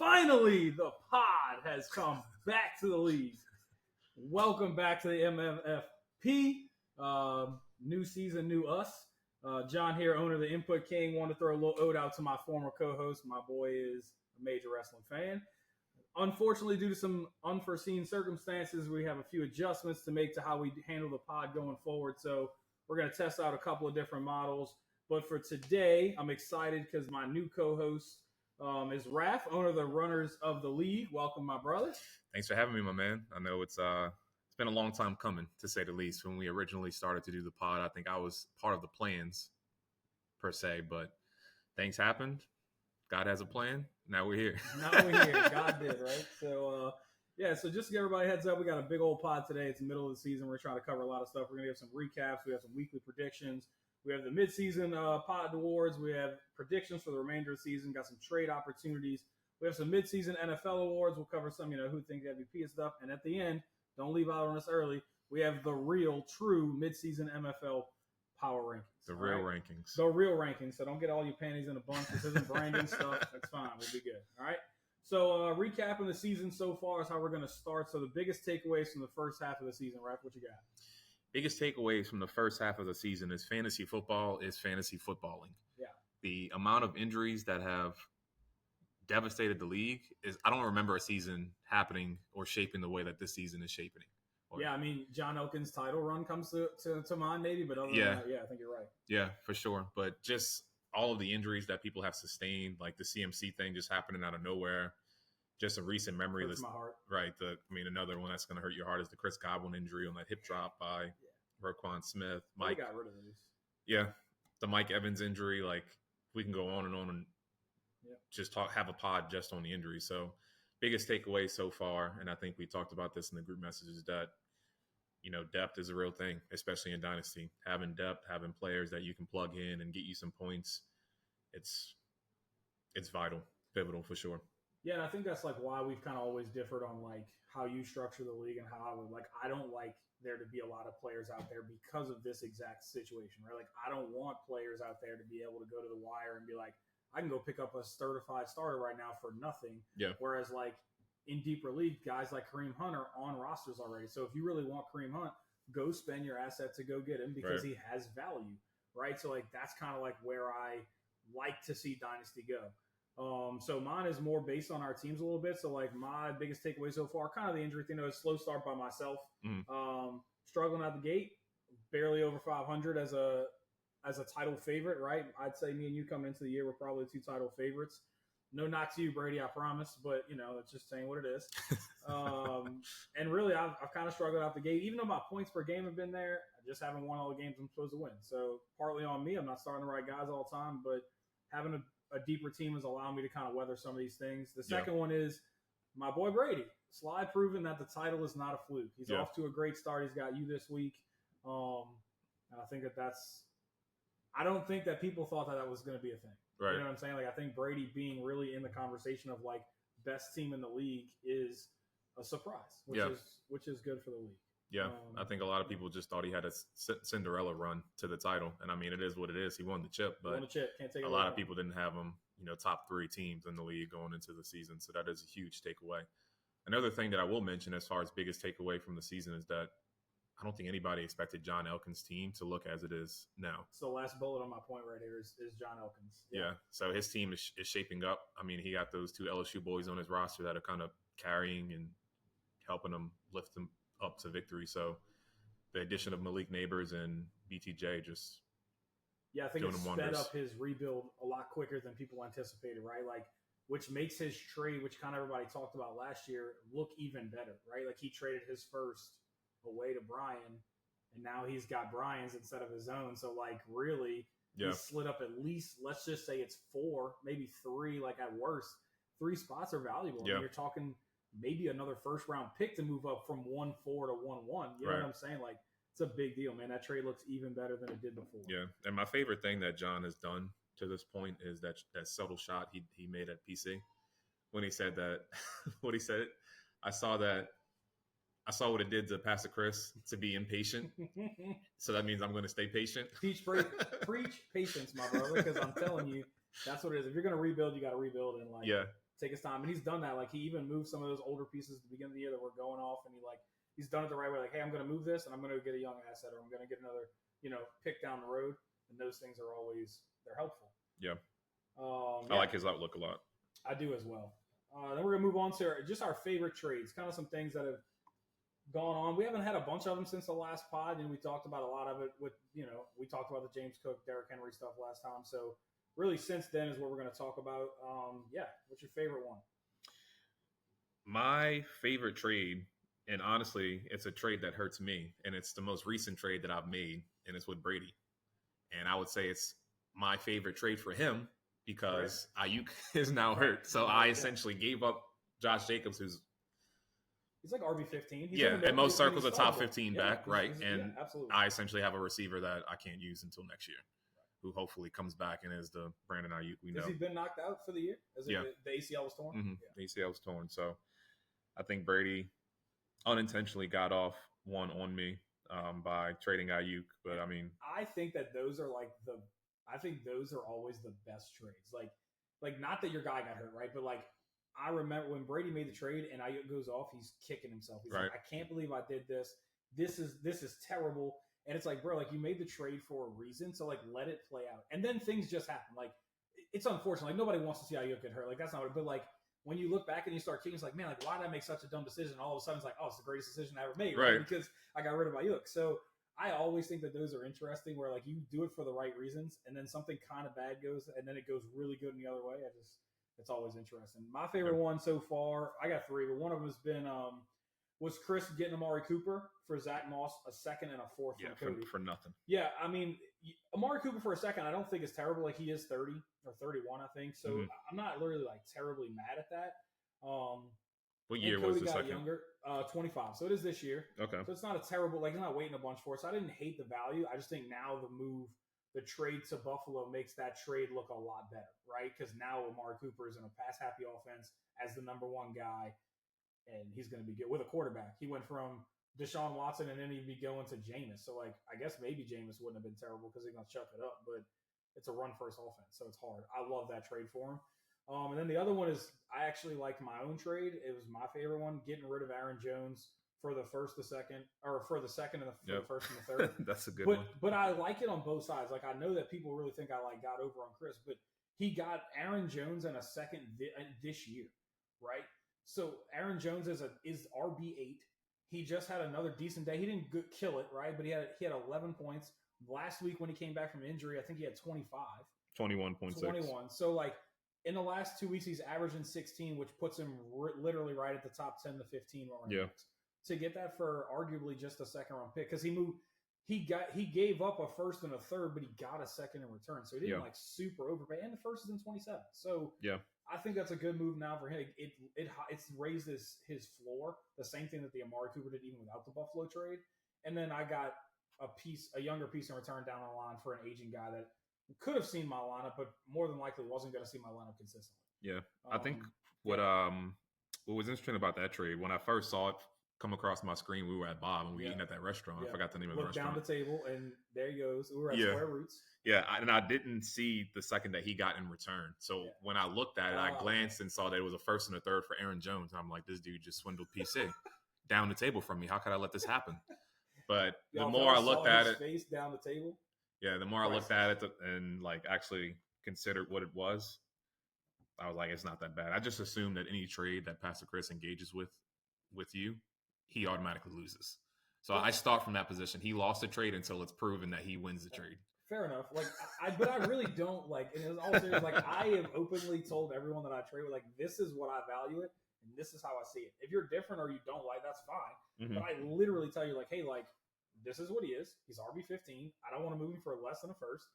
Finally, the pod has come back to the league. Welcome back to the MFFL. New season, new us. John here, owner of the Input King. Want to throw a little ode out to my former co-host. My boy is a major wrestling fan. Unfortunately, due to some unforeseen circumstances, we have a few adjustments to make to how we handle the pod going forward. So we're going to test out a couple of different models. But for today, I'm excited because my new co-host is Raph, owner of the Runners of the League. Welcome, my brother. Thanks for having me, my man. I know it's been a long time coming, to say the least. When we originally started to do the pod, I think I was part of the plans, per se. But things happened. God has a plan. Now we're here. God did, right? So, so just to give everybody a heads up, we got a big old pod today. It's the middle of the season. We're trying to cover a lot of stuff. We're going to have some recaps. We have some weekly predictions. We have the midseason pod awards. We have predictions for the remainder of the season. Got some trade opportunities. We have some midseason NFL awards. We'll cover some, who think MVP and stuff. And at the end, don't leave out on us early, we have the real, true midseason MFL power rankings. The real rankings. The real rankings. So don't get all your panties in a bunch. This isn't branding stuff. That's fine. We'll be good. All right. So recapping the season so far is how we're going to start. So the biggest takeaways from the first half of the season, Raph, what you got? Biggest takeaways from the first half of the season is fantasy football is fantasy footballing. Yeah. The amount of injuries that have devastated the league is, I don't remember a season happening or shaping the way that this season is shaping. John Elkins' title run comes to mind maybe, but other than that, I think you're right. Yeah, for sure. But just all of the injuries that people have sustained, like the CMC thing just happening out of nowhere. Just a recent memory. Hurts my heart. Right. Another one that's going to hurt your heart is the Chris Godwin injury on that hip drop by Roquan Smith. Mike got rid of these. Yeah. The Mike Evans injury, we can go on and just have a pod just on the injury. So biggest takeaway so far, and I think we talked about this in the group messages, that, depth is a real thing, especially in Dynasty. Having depth, having players that you can plug in and get you some points, it's vital, pivotal for sure. Yeah, and I think that's why we've kind of always differed on how you structure the league and how I would I don't like there to be a lot of players out there because of this exact situation, right? I don't want players out there to be able to go to the wire and be like, I can go pick up a certified starter right now for nothing. Yeah. Whereas in deeper league, guys like Kareem Hunt are on rosters already. So if you really want Kareem Hunt, go spend your asset to go get him because he has value, right? So that's kind of where I like to see Dynasty go. So mine is more based on our teams a little bit. So my biggest takeaway so far, kind of the injury thing, is slow start by myself. Struggling out the gate, barely over 500 as a title favorite, right? I'd say me and you coming into the year were probably two title favorites. No knock to you, Brady, I promise, but it's just saying what it is. And really, I've kind of struggled out the gate, even though my points per game have been there. I just haven't won all the games I'm supposed to win. So partly on me, I'm not starting the right guys all the time, but having a deeper team has allowed me to kind of weather some of these things. The second one is my boy Brady. Slide proving that the title is not a fluke. He's off to a great start. He's got you this week. And I think I don't think that people thought that was going to be a thing. Right. You know what I'm saying? I think Brady being really in the conversation of best team in the league is a surprise, which is good for the league. Yeah, I think a lot of people just thought he had a Cinderella run to the title. And it is what it is. He won the chip, but Can't take a lot of people didn't have him, top 3 teams in the league going into the season. So that is a huge takeaway. Another thing that I will mention as far as biggest takeaway from the season is that I don't think anybody expected John Elkins' team to look as it is now. So the last bullet on my point right here is John Elkins. Yeah. So his team is shaping up. He got those 2 LSU boys on his roster that are kind of carrying and helping him lift them up to victory. So the addition of Malik Neighbors and BTJ just I think it sped up his rebuild a lot quicker than people anticipated, right? Which makes his trade, which kind of everybody talked about last year, look even better, right? He traded his first away to Brian, and now he's got Brian's instead of his own. So really, he slid up at least, let's just say it's 4, maybe 3, at worst. 3 spots are valuable. Yeah. You're talking maybe another first round pick to move up from 1-4 to 1-1. You know what I'm saying? It's a big deal, man. That trade looks even better than it did before. Yeah. And my favorite thing that John has done to this point is that subtle shot he made at PC when he said that. What he said, I saw what it did to Pastor Chris to be impatient. So that means I'm going to stay patient. Preach patience, my brother, because I'm telling you, that's what it is. If you're going to rebuild, you got to rebuild in take his time. And he's done that. Like, he even moved some of those older pieces at the beginning of the year that were going off, and he's done it the right way. Like, hey, I'm going to move this, and I'm going to get a young asset, or I'm going to get another, pick down the road. And those things are they're helpful. Yeah. I like his outlook a lot. I do as well. Then we're going to move on to just our favorite trades, kind of some things that have gone on. We haven't had a bunch of them since the last pod, and we talked about a lot of it with, we talked about the James Cook, Derrick Henry stuff last time. So really since then is what we're going to talk about. What's your favorite one? My favorite trade, and honestly, it's a trade that hurts me, and it's the most recent trade that I've made, and it's with Brady. And I would say it's my favorite trade for him because Ayuk is now hurt. So I essentially gave up Josh Jacobs, who's he's like RB15. In most circles, a top 15 back, right? Absolutely. I essentially have a receiver that I can't use until next year, who hopefully comes back and is the Brandon Ayuk we know. Has he been knocked out for the year? The ACL was torn? Mm-hmm. The ACL was torn. So I think Brady unintentionally got off one on me by trading Ayuk. But I mean, I think that those are those are always the best trades. Like not that your guy got hurt, right? But like, I remember when Brady made the trade and Ayuk goes off, he's kicking himself. He's like, I can't believe I did this. This is terrible. And it's like, bro, like, you made the trade for a reason. So like, let it play out. And then things just happen. Like, it's unfortunate. Like, nobody wants to see Ayuk get hurt. Like, that's not what, but like, when you look back and you start kicking, it's like, man, like, why did I make such a dumb decision? And all of a sudden it's like, oh, it's the greatest decision I ever made. Right? Because I got rid of Ayuk. So I always think that those are interesting where like you do it for the right reasons and then something kind of bad goes and then it goes really good in the other way. It's always interesting. My favorite one so far, I got three, but one of them has been was Chris getting Amari Cooper for Zach Moss, a second and a fourth from Cody. For nothing. Yeah, I mean, Amari Cooper for a second, I don't think is terrible. Like, he is 30 or 31, I think. So I'm not literally like terribly mad at that. What year was the second? Younger, 25. So it is this year. Okay. So it's not a terrible, like, he's not waiting a bunch for it. So I didn't hate the value. I just think now the trade to Buffalo makes that trade look a lot better, right? Because now Amari Cooper is in a pass-happy offense as the number one guy, and he's going to be good with a quarterback. He went from Deshaun Watson, and then he'd be going to Jameis. So, like, I guess maybe Jameis wouldn't have been terrible because he's going to chuck it up, but it's a run-first offense, so it's hard. I love that trade for him. And then the other one is I actually liked my own trade. It was my favorite one, getting rid of Aaron Jones for the first, the second, or for the second and the first and the third. That's a good one. But I like it on both sides. Like, I know that people really think I like got over on Chris, but he got Aaron Jones and a second this year, right? So Aaron Jones is RB8. He just had another decent day. He didn't kill it, right? But he had 11 points last week when he came back from injury. I think he had 25, 21.6. 21. So like, in the last 2 weeks, he's averaging 16, which puts him literally right at the top 10 to 15 running backs. To get that for arguably just a second round pick, because he gave up a first and a third, but he got a second in return, so he didn't like super overpay. And the first is in 27, so I think that's a good move now for him. It's raised his floor, the same thing that the Amari Cooper did even without the Buffalo trade. And then I got a younger piece in return down the line for an aging guy that could have seen my lineup, but more than likely wasn't going to see my lineup consistently. Yeah, I think what was interesting about that trade when I first saw it come across my screen, we were at Bob and we were eating at that restaurant. I forgot the name of the restaurant. Down the table and there he goes. We were at Square Roots. Yeah, and I didn't see the second that he got in return. So when I looked at it, I glanced and saw that it was a first and a third for Aaron Jones. And I'm like, this dude just swindled PC down the table from me. How could I let this happen? But the more I looked at it, face down the table. Yeah, the more I looked at it and like actually considered what it was, I was like, it's not that bad. I just assumed that any trade that Pastor Chris engages with you, he automatically loses. So I start from that position. He lost the trade until it's proven that he wins the trade. Fair enough. Like, but I really don't like. And it's all serious. Like, I have openly told everyone that I trade with, like, this is what I value it, and this is how I see it. If you're different or you don't like, that's fine. Mm-hmm. But I literally tell you, like, hey, like, this is what he is. He's RB15. I don't want to move him for less than a first.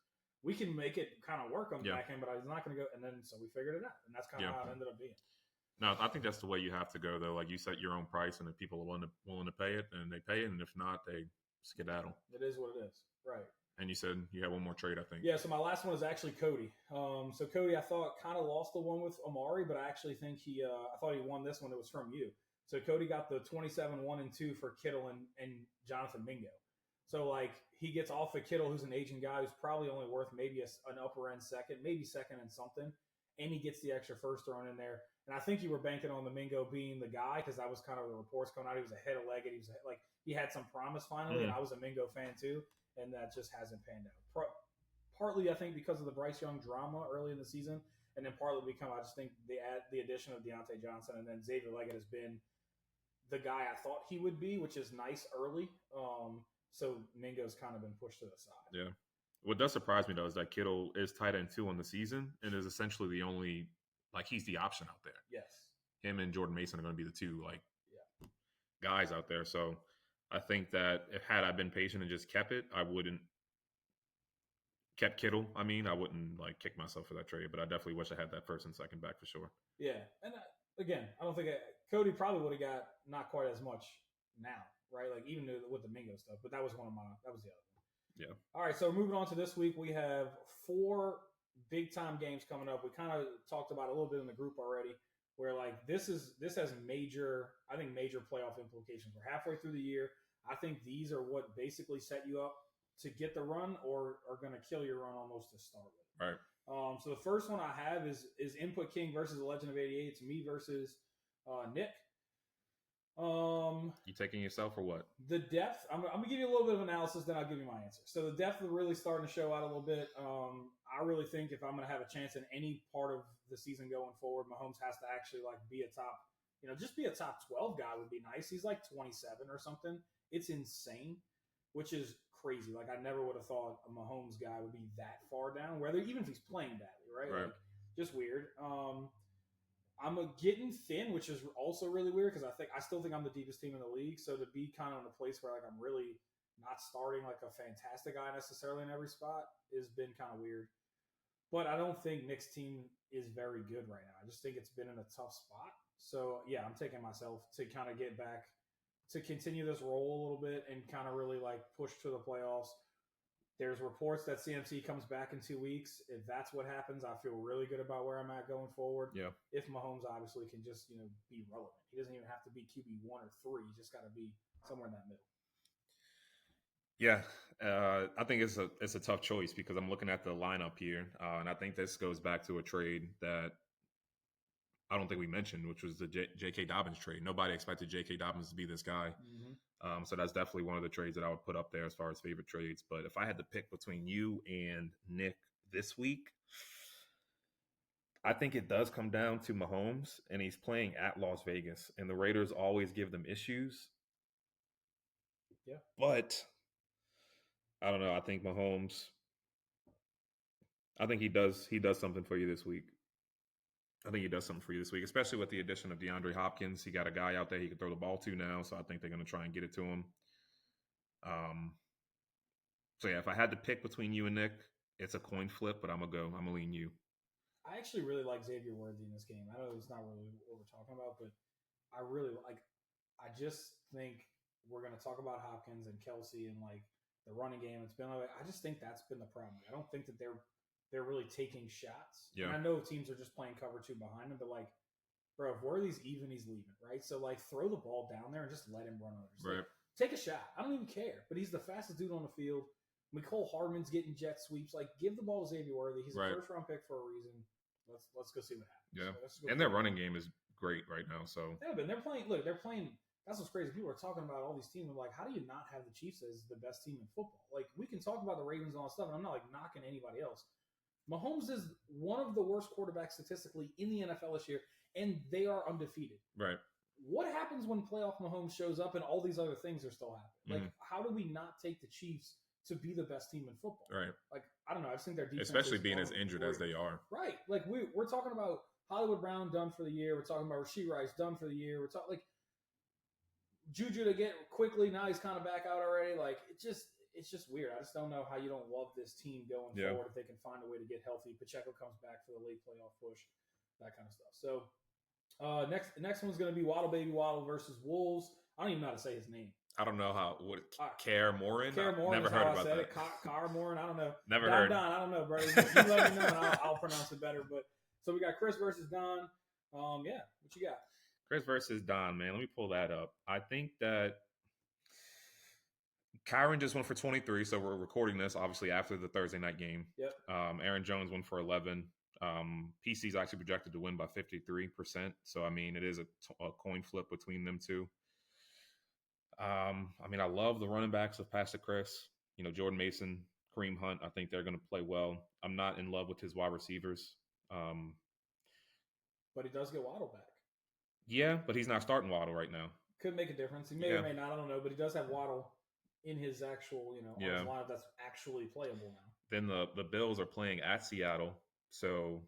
We can make it kind of work on the back end, but he's not going to go. And then so we figured it out, and that's kind of how it ended up being. No, I think that's the way you have to go, though. Like, you set your own price, and if people are willing to pay it, and they pay it, and if not, they skedaddle. It is what it is, right? And you said you had one more trade, I think. Yeah, so my last one is actually Cody. So Cody, I thought kind of lost the one with Amari, but I actually think I thought he won this one. It was from you. So Cody got the 27, 1 and 2 for Kittle and Jonathan Mingo. So like he gets off of Kittle, who's an aging guy who's probably only worth maybe an upper end second, maybe second and something, and he gets the extra first thrown in there. And I think you were banking on the Mingo being the guy because that was kind of the reports coming out. He was ahead of Leggett. He had some promise finally, and I was a Mingo fan too, and that just hasn't panned out. Partly, I think, because of the Bryce Young drama early in the season, and then partly because I just think the addition of Deontay Johnson and then Xavier Leggett has been the guy I thought he would be, which is nice early. So Mingo's kind of been pushed to the side. Yeah. What does surprise me, though, is that Kittle is tight end 2 on the season and is essentially the only, he's the option out there. Yes. Him and Jordan Mason are going to be the 2, guys out there. So I think that had I been patient and just kept Kittle, I wouldn't, kick myself for that trade. But I definitely wish I had that first and second back for sure. Yeah. And again, I don't think Cody probably would have got not quite as much now, right? Even with the Mingo stuff. But that was the other one. Yeah. All right, so moving on to this week, we have 4 big-time games coming up. We kind of talked about it a little bit in the group already, where this has major playoff implications. We're halfway through the year. I think these are what basically set you up to get the run or are going to kill your run almost to start with. Right. So the first one I have is Input King versus the Legend of 88. It's me versus Nick. You taking yourself or what? The depth, I'm going to give you a little bit of analysis, then I'll give you my answer. So the depth is really starting to show out a little bit. I really think if I'm going to have a chance in any part of the season going forward, Mahomes has to actually be a top, just be a top 12 guy would be nice. He's 27 or something. It's insane, which is crazy. I never would have thought a Mahomes guy would be that far down, even if he's playing badly, right? Right. Just weird. I'm getting thin, which is also really weird because I still think I'm the deepest team in the league. So to be kind of in a place where I'm really not starting a fantastic guy necessarily in every spot has been kind of weird. But I don't think Nick's team is very good right now. I just think it's been in a tough spot. So yeah, I'm taking myself to kind of get back to continue this role a little bit and kind of really push to the playoffs. There's reports that CMC comes back in 2 weeks. If that's what happens, I feel really good about where I'm at going forward. Yeah. If Mahomes obviously can just, be relevant. He doesn't even have to be QB 1 or 3. He just got to be somewhere in that middle. Yeah. I think it's a tough choice because I'm looking at the lineup here. And I think this goes back to a trade that I don't think we mentioned, which was the J.K. Dobbins trade. Nobody expected J.K. Dobbins to be this guy. Mm-hmm. So that's definitely one of the trades that I would put up there as far as favorite trades. But if I had to pick between you and Nick this week, I think it does come down to Mahomes, and he's playing at Las Vegas, and the Raiders always give them issues. Yeah. But I don't know. I think Mahomes, he does something for you this week. Especially with the addition of DeAndre Hopkins. He got a guy out there he can throw the ball to now, so I think they're going to try and get it to him. So yeah, if I had to pick between you and Nick, it's a coin flip, but I'm gonna lean you. I actually really like Xavier Worthy in this game. I know it's not really what we're talking about, but I really I just think we're going to talk about Hopkins and Kelsey and the running game. It's been I just think that's been the problem. I don't think that they're really taking shots. Yeah. And I know teams are just playing cover 2 behind them, but bro, if Worthy's even, he's leaving, right? So throw the ball down there and just let him run others. Right. Take a shot. I don't even care. But he's the fastest dude on the field. McCole Hardman's getting jet sweeps. Give the ball to Xavier Worthy. He's a first-round pick for a reason. Let's go see what happens. Yeah. So and their running game is great right now. So yeah, but they're playing. Look, they're playing. That's what's crazy. People are talking about all these teams. I'm how do you not have the Chiefs as the best team in football? We can talk about the Ravens and all that stuff, and I'm not knocking anybody else. Mahomes is one of the worst quarterbacks statistically in the NFL this year, and they are undefeated. Right. What happens when playoff Mahomes shows up and all these other things are still happening? How do we not take the Chiefs to be the best team in football? Right. I don't know. I just think their defense, especially being as injured as they are. Right. We're talking about Hollywood Brown done for the year. We're talking about Rashee Rice done for the year. We're talking Juju to get quickly. Now he's kind of back out already. It's just weird. I just don't know how you don't love this team going forward if they can find a way to get healthy. Pacheco comes back for the late playoff push, that kind of stuff. So next one's going to be Waddle Baby Waddle versus Wolves. I don't even know how to say his name. I don't know Kare Morin? Kare Morin. Never heard about that. Kare Morin. I don't know. Never heard. Don, I don't know, brother. You let me know, and I'll pronounce it better. But so we got Chris versus Don. What you got? Chris versus Don, man. Let me pull that up. I think that Kyron just went for 23, so we're recording this obviously after the Thursday night game. Yep. Aaron Jones went for 11. PC's actually projected to win by 53%. So, I mean, it is a coin flip between them two. I mean, I love the running backs of Pastor Chris. You know, Jordan Mason, Kareem Hunt. I think they're going to play well. I'm not in love with his wide receivers. But he does get Waddle back. Yeah, but he's not starting Waddle right now. Could make a difference. He may or may not. I don't know. But he does have Waddle in his actual, on his lineup that's actually playable now. Then the Bills are playing at Seattle. So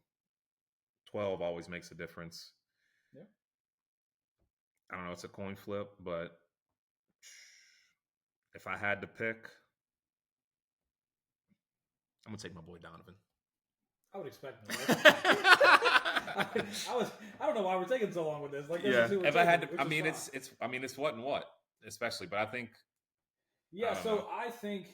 12 always makes a difference. Yeah. I don't know. It's a coin flip, but if I had to pick, I'm going to take my boy Donovan. I would expect that. I don't know why we're taking so long with this. Like, if I had to, I mean, it's what and what, especially, but I think. Yeah, so I think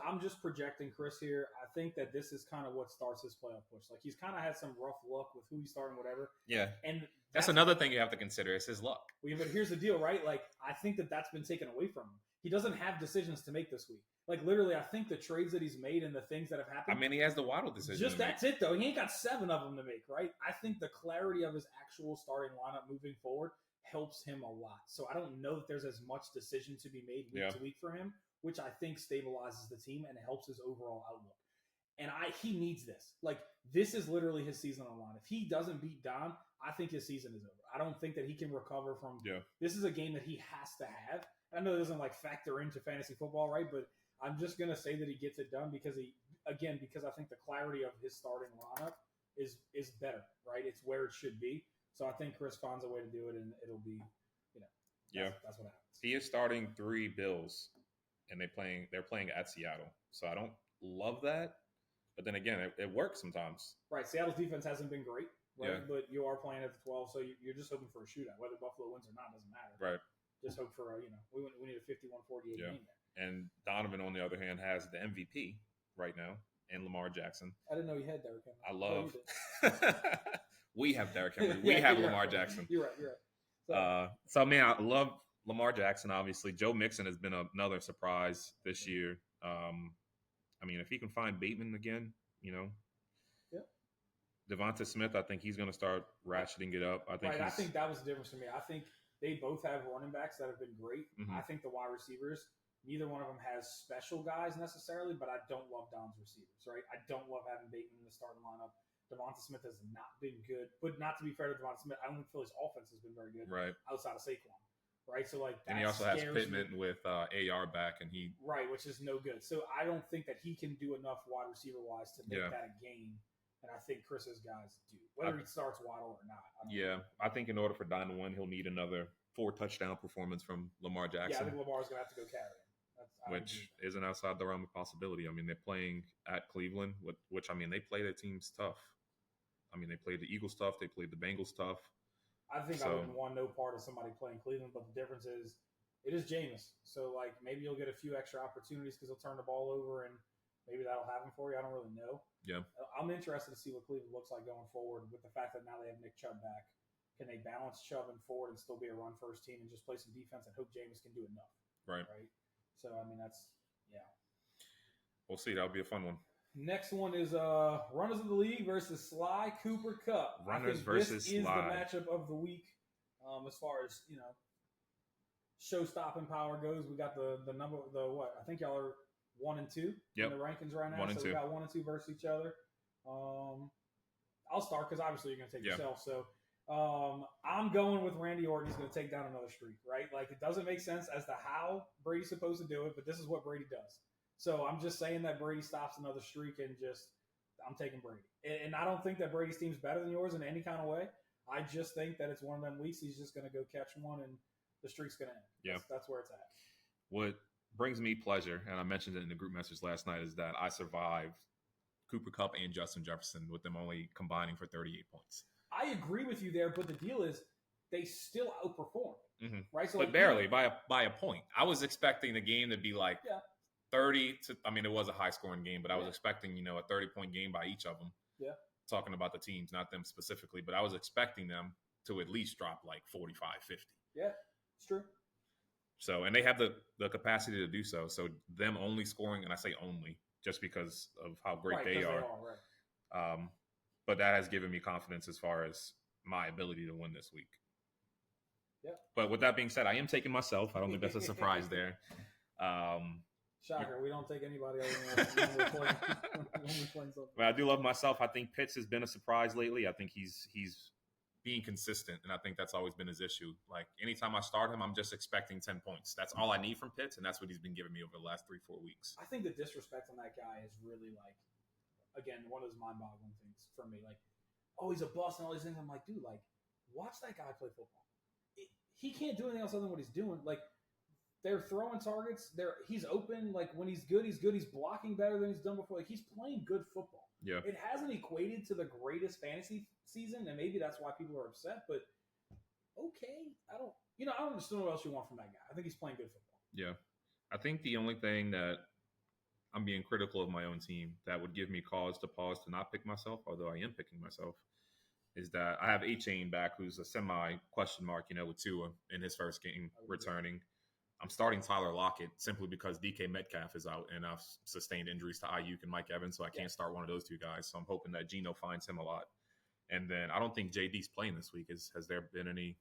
I'm just projecting Chris here. I think that this is kind of what starts his playoff push. Like, he's kind of had some rough luck with who he's starting, whatever. Yeah. And that's another thing you have to consider is his luck. Well, but here's the deal, right? Like, I think that's been taken away from him. He doesn't have decisions to make this week. Like, literally, I think the trades that he's made and the things that have happened. I mean, he has the Waddle decision. Just that's it, though. He ain't got 7 of them to make, right? I think the clarity of his actual starting lineup moving forward helps him a lot. So I don't know that there's as much decision to be made week to week for him, which I think stabilizes the team and helps his overall outlook. And he needs this. Like, this is literally his season on the line. If he doesn't beat Don, I think his season is over. I don't think that he can recover from. Yeah. This is a game that he has to have. I know it doesn't factor into fantasy football, right? But I'm just gonna say that he gets it done because I think the clarity of his starting lineup is better, right? It's where it should be. So I think Chris finds a way to do it, and it'll be, that's what happens. He is starting 3 Bills, and they're playing at Seattle. So I don't love that, but then again, it works sometimes. Right. Seattle's defense hasn't been great, right? Yeah. But you are playing at the 12, so you're just hoping for a shootout. Whether Buffalo wins or not doesn't matter. Right. Just hope for we need a 51-48 game there. And Donovan, on the other hand, has the MVP right now and Lamar Jackson. I didn't know you had Derrick Henry. I love. We have Derrick Henry. We have Lamar Jackson. You're right. So, man, I love Lamar Jackson. Obviously, Joe Mixon has been another surprise this year. I mean, if he can find Bateman again, Devonta Smith, I think he's going to start ratcheting it up. I think that was the difference for me. I think they both have running backs that have been great. Mm-hmm. I think the wide receivers, neither one of them has special guys necessarily, but I don't love Dom's receivers, right? I don't love having Bateman in the starting lineup. Devonta Smith has not been good, but not to be fair to Devonta Smith, I don't feel his offense has been very good outside of Saquon, right? So and he also has Pittman with AR back, and which is no good. So I don't think that he can do enough wide receiver wise to make that a game. And I think Chris's guys do, whether he starts Waddle or not. I think in order for Don to win, he'll need another 4-touchdown performance from Lamar Jackson. Yeah, I think Lamar's going to have to go carry him. Which isn't outside the realm of possibility. I mean, they're playing at Cleveland, which, I mean, they play their teams tough. I mean, they played the Eagles tough. They played the Bengals tough. I think I wouldn't want no part of somebody playing Cleveland, but the difference is it is Jameis. So, maybe you'll get a few extra opportunities because he'll turn the ball over and maybe that'll happen for you. I don't really know. Yeah. I'm interested to see what Cleveland looks like going forward with the fact that now they have Nick Chubb back. Can they balance Chubb and forward and still be a run-first team and just play some defense and hope Jameis can do enough? Right. So, I mean, We'll see. That'll be a fun one. Next one is Runners of the League versus Sly Cooper Cup. Runners versus Sly. This is the matchup of the week as far as, show-stopping power goes. We got the what? I think y'all are 1 and 2 in the rankings right now. 1 and 2. We got 1 and 2 versus each other. I'll start because obviously you're going to take yourself. So I'm going with Randy Orton. He's going to take down another streak, right? It doesn't make sense as to how Brady's supposed to do it, but this is what Brady does. So I'm just saying that Brady stops another streak and I'm taking Brady. And I don't think that Brady's team's better than yours in any kind of way. I just think that it's one of them weeks he's just going to go catch one and the streak's going to end. Yeah. That's where it's at. What brings me pleasure, and I mentioned it in the group message last night, is that I survived Cooper Kupp and Justin Jefferson with them only combining for 38 points. I agree with you there, but the deal is they still outperformed, right? So but barely, by a point. I was expecting the game to be 30 to, I mean, it was a high-scoring game, but I was expecting, a 30-point game by each of them. Yeah. Talking about the teams, not them specifically, but I was expecting them to at least drop 45, 50. Yeah, it's true. So, and they have the capacity to do so. So them only scoring, and I say only, just because of how great they are. But that has given me confidence as far as my ability to win this week. Yeah. But with that being said, I am taking myself. I don't think that's a surprise there. Shocker, we don't take anybody else when we're playing something. But I do love myself. I think Pitts has been a surprise lately. I think he's being consistent, and I think that's always been his issue. Like, anytime I start him, I'm just expecting 10 points. That's all I need from Pitts, and that's what he's been giving me over the last 3-4 weeks. I think the disrespect on that guy is really, like, again, one of those mind-boggling things for me. Like, oh, he's a bust and all these things. I'm like, dude, like, watch that guy play football. He can't do anything else other than what he's doing. Like, they're throwing targets. He's open. Like, when he's good, he's good. He's blocking better than he's done before. Like, he's playing good football. Yeah. It hasn't equated to the greatest fantasy season, and maybe that's why people are upset. But okay, I don't understand what else you want from that guy. I think he's playing good football. Yeah, I think the only thing that I'm being critical of my own team that would give me cause to pause to not pick myself, although I am picking myself, is that I have A-Chain back, who's a semi question mark, with Tua in his first game returning. I'm starting Tyler Lockett simply because DK Metcalf is out, and I've sustained injuries to Ayuk and Mike Evans, so I can't start one of those two guys. So I'm hoping that Geno finds him a lot. And then I don't think JD's playing this week. Has there been any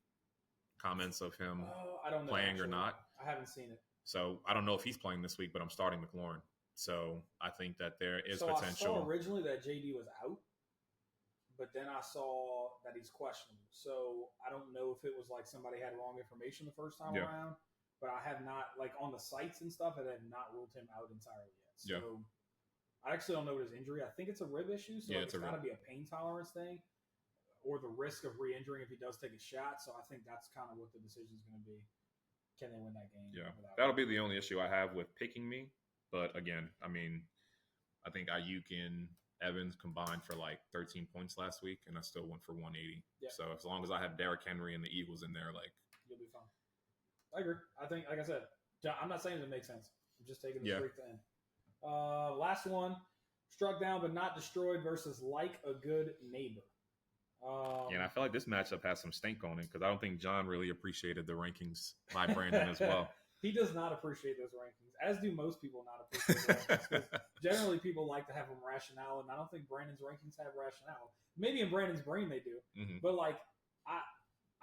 comments of him I don't know, playing actually, or not? I haven't seen it. So I don't know if he's playing this week, but I'm starting McLaurin. So I think that there is potential. I saw originally that JD was out, but then I saw that he's questionable. So I don't know if it was like somebody had wrong information the first time around. But I have not, like, on the sites and stuff, I have not ruled him out entirely yet. So I actually don't know what his injury. I think it's a rib issue, so it's got to be a pain tolerance thing, or the risk of re-injuring if he does take a shot. So I think that's kind of what the decision is going to be. Can they win that game? Yeah, that'll be the only issue I have with picking me. But again, I mean, I think Ayuk and Evans combined for like 13 points last week, and I still went for 180. Yeah. So as long as I have Derrick Henry and the Eagles in there, like, you'll be fine. I agree. I think, like I said, I'm not saying it makes sense. I'm just taking the streak to end. Last one, struck down but not destroyed versus like a good neighbor. And I feel like this matchup has some stink on it because I don't think John really appreciated the rankings by Brandon as well. He does not appreciate those rankings, as do most people not appreciate the rankings. Because generally, people like to have them rationale, and I don't think Brandon's rankings have rationale. Maybe in Brandon's brain they do, but like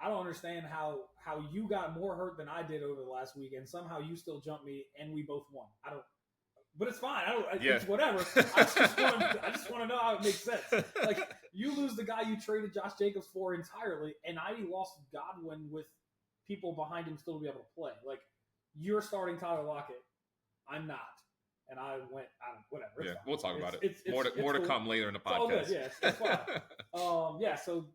I don't understand how you got more hurt than I did over the last week, and somehow you still jumped me, and we both won. But it's fine. It's whatever. I just want to know how it makes sense. Like, you lose the guy you traded Josh Jacobs for entirely, and I lost Godwin with people behind him still to be able to play. Like, you're starting Tyler Lockett. I'm not. And I went, whatever. Yeah, fine. We'll talk about it. More to come later in the podcast. All good. Yeah, it's fine. So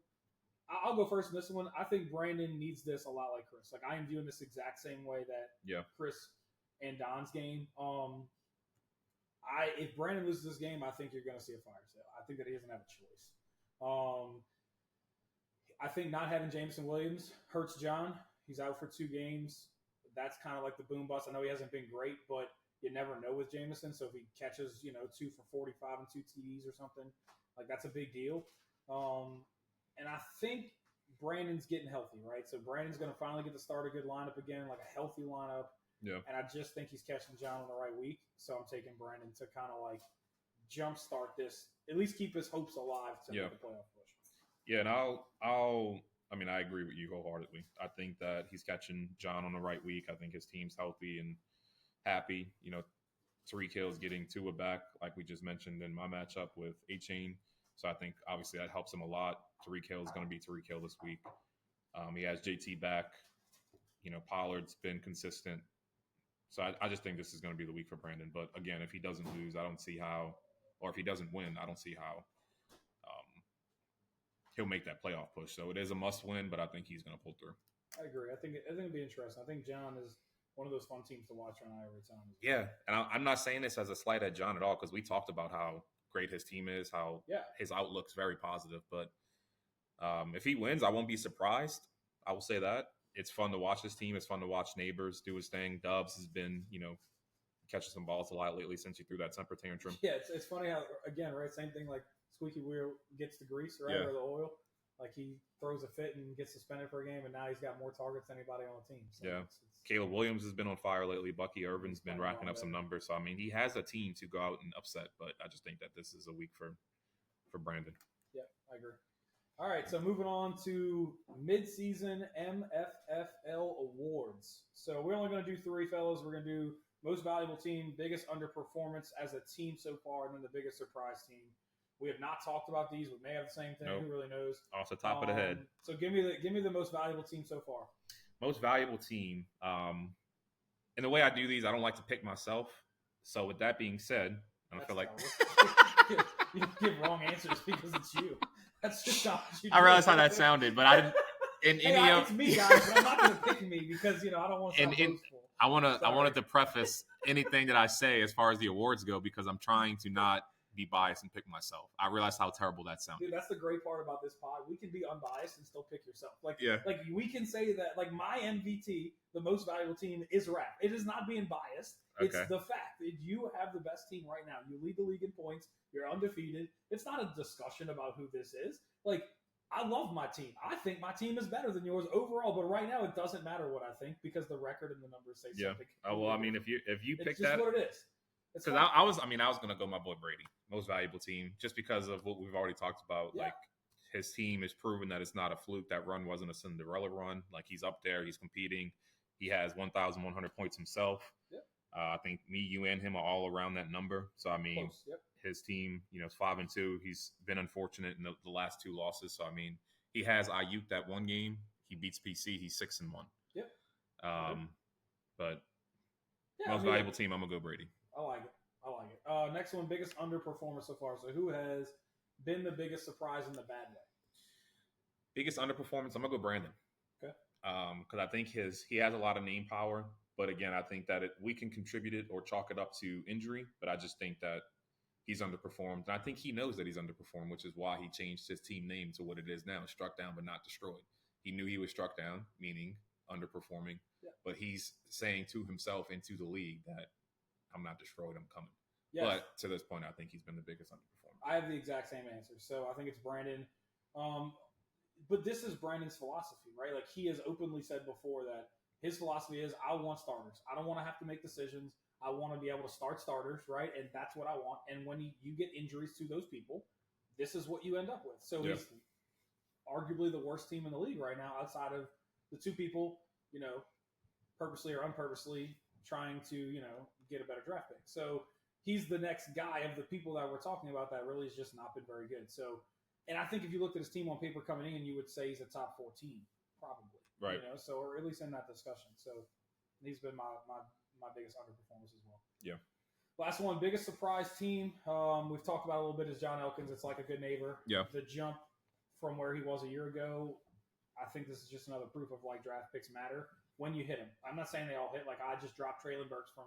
I'll go first in this one. I think Brandon needs this a lot like Chris. Like, I am viewing this exact same way that Chris and Don's game. If Brandon loses this game, I think you're going to see a fire sale. I think that he doesn't have a choice. I think not having Jameson Williams hurts John. He's out for 2 games. That's kind of like the boom bust. I know he hasn't been great, but you never know with Jameson. So if he catches, 2 for 45 and 2 TDs or something, like, that's a big deal. And I think Brandon's getting healthy, right? So Brandon's going to finally get to start a good lineup again, like a healthy lineup. Yeah. And I just think he's catching John on the right week. So I'm taking Brandon to kind of like jumpstart this, at least keep his hopes alive to make the playoff push. Yeah, and I agree with you wholeheartedly. I think that he's catching John on the right week. I think his team's healthy and happy. Tariq Hill's getting Tua back, like we just mentioned in my matchup with A-Chain. So I think obviously that helps him a lot. Tariq Hill is going to be Tariq Hill this week. He has JT back. Pollard's been consistent. So I just think this is going to be the week for Brandon. But again, if he doesn't lose, I don't see how, or if he doesn't win, I don't see how he'll make that playoff push. So it is a must win, but I think he's going to pull through. I agree. I think it'll be interesting. I think John is one of those fun teams to watch on every time. Yeah, and I'm not saying this as a slight at John at all, because we talked about how great his team is, how his outlook's very positive. But if he wins, I won't be surprised. I will say that. It's fun to watch his team. It's fun to watch Neighbors do his thing. Dubs has been, catching some balls a lot lately since he threw that temper tantrum. Yeah, it's funny how, again, right, same thing like Squeaky Wheel gets the grease, right, or the oil. Like, he throws a fit and gets suspended for a game, and now he's got more targets than anybody on the team. So it's Caleb Williams has been on fire lately. Bucky Irvin's been racking up some numbers. So, I mean, he has a team to go out and upset, but I just think that this is a week for Brandon. Yep, I agree. All right, so moving on to mid-season MFFL awards. So we're only going to do 3, fellas. We're going to do most valuable team, biggest underperformance as a team so far, and then the biggest surprise team. We have not talked about these. We may have the same thing. Nope. Who really knows? Off the top of the head. So give me the most valuable team so far. Most valuable team. And the way I do these, I don't like to pick myself. So with that being said, I don't feel like you give wrong answers because it's you. That's just not what you do. I realized how that sounded, but I didn't. It's me, guys, but I'm not going to pick me because I don't want to sound boastful. I wanted to preface anything that I say as far as the awards go because I'm trying to not be biased and pick myself. I realized how terrible that sounded. Dude, that's the great part about this pod. We can be unbiased and still pick yourself. Like we can say that like my MVT, the most valuable team, is RAP. It is not being biased. It's the fact that you have the best team right now. You lead the league in points. You're undefeated. It's not a discussion about who this is. Like, I love my team. I think my team is better than yours overall, but right now it doesn't matter what I think because the record and the numbers say something. Oh well, I mean, if you pick that, it's just what it is. Because I was gonna go my boy Brady, most valuable team, just because of what we've already talked about. Yeah. Like his team has proven that it's not a fluke. That run wasn't a Cinderella run. Like he's up there, he's competing. He has 1,100 points himself. Yep. I think me, you, and him are all around that number. So I mean, his team, is 5-2. He's been unfortunate in the last 2 losses. So I mean, he has Ayuk that one game. He beats PC. He's 6-1. Yep. But most valuable team, I'm gonna go Brady. I like it. Next one, biggest underperformer so far. So who has been the biggest surprise in the bad way? Biggest underperformance, I'm gonna go Brandon. Okay. Because I think he has a lot of name power, but again, I think that we can contribute it or chalk it up to injury. But I just think that he's underperformed, and I think he knows that he's underperformed, which is why he changed his team name to what it is now: struck down but not destroyed. He knew he was struck down, meaning underperforming, but he's saying to himself and to the league that I'm not destroyed, I'm coming. Yes. But to this point, I think he's been the biggest underperformer. I have the exact same answer. So I think it's Brandon. But this is Brandon's philosophy, right? Like he has openly said before that his philosophy is I want starters. I don't want to have to make decisions. I want to be able to start starters, right? And that's what I want. And when you get injuries to those people, this is what you end up with. So he's arguably the worst team in the league right now outside of the 2 people, purposely or unpurposely trying to, get a better draft pick. So he's the next guy of the people that we're talking about that really has just not been very good. So, and I think if you looked at his team on paper coming in, you would say he's a top 14, probably. Right. So, or at least in that discussion. So he's been my biggest underperformance as well. Yeah. Last one, biggest surprise team. We've talked about a little bit is John Elkins. It's like a good neighbor. Yeah. The jump from where he was a year ago, I think this is just another proof of like draft picks matter when you hit him. I'm not saying they all hit. Like I just dropped Traylon Burks from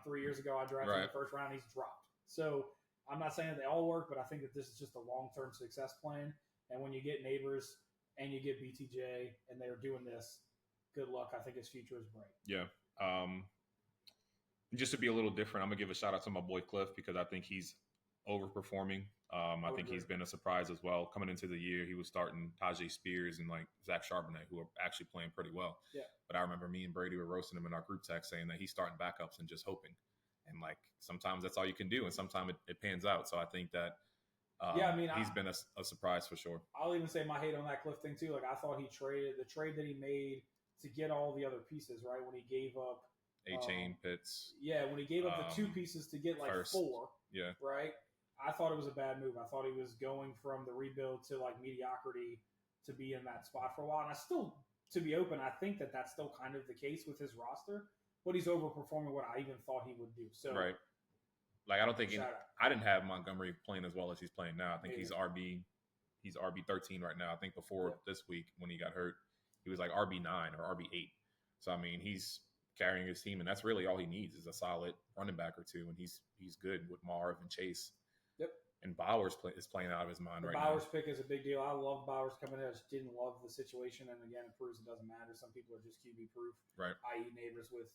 3 years ago. I drafted in the first round. He's dropped. So I'm not saying that they all work, but I think that this is just a long-term success plan. And when you get neighbors and you get BTJ and they're doing this, good luck. I think his future is bright. Yeah. Just to be a little different, I'm going to give a shout out to my boy Cliff because I think he's overperforming. I think he's been a surprise as well. Coming into the year, he was starting Tajay Spears and like Zach Charbonnet, who are actually playing pretty well. Yeah. But I remember me and Brady were roasting him in our group text saying that he's starting backups and just hoping. And like sometimes that's all you can do, and sometimes it pans out. So I think that he's been a surprise for sure. I'll even say my hate on that Cliff thing too. Like I thought the trade that he made to get all the other pieces, right? When he gave up A-Chain, Pitts. Yeah, when he gave up the 2 pieces to get like first. 4. Yeah. Right? I thought it was a bad move. I thought he was going from the rebuild to like mediocrity to be in that spot for a while. And I still, to be open, I think that that's still kind of the case with his roster, but he's overperforming what I even thought he would do. So right. Like I don't think I didn't have Montgomery playing as well as he's playing now. I think he's RB 13 right now. I think before this week when he got hurt, he was like RB 9 or RB 8. So I mean, he's carrying his team, and that's really all he needs is a solid running back or 2, and he's good with Marv and Chase. Yep. And Bowers is playing out of his mind right now. Bowers pick pick is a big deal. I love Bowers coming in. I just didn't love the situation, and again, it proves it doesn't matter. Some people are just QB proof, right? I.e., neighbors with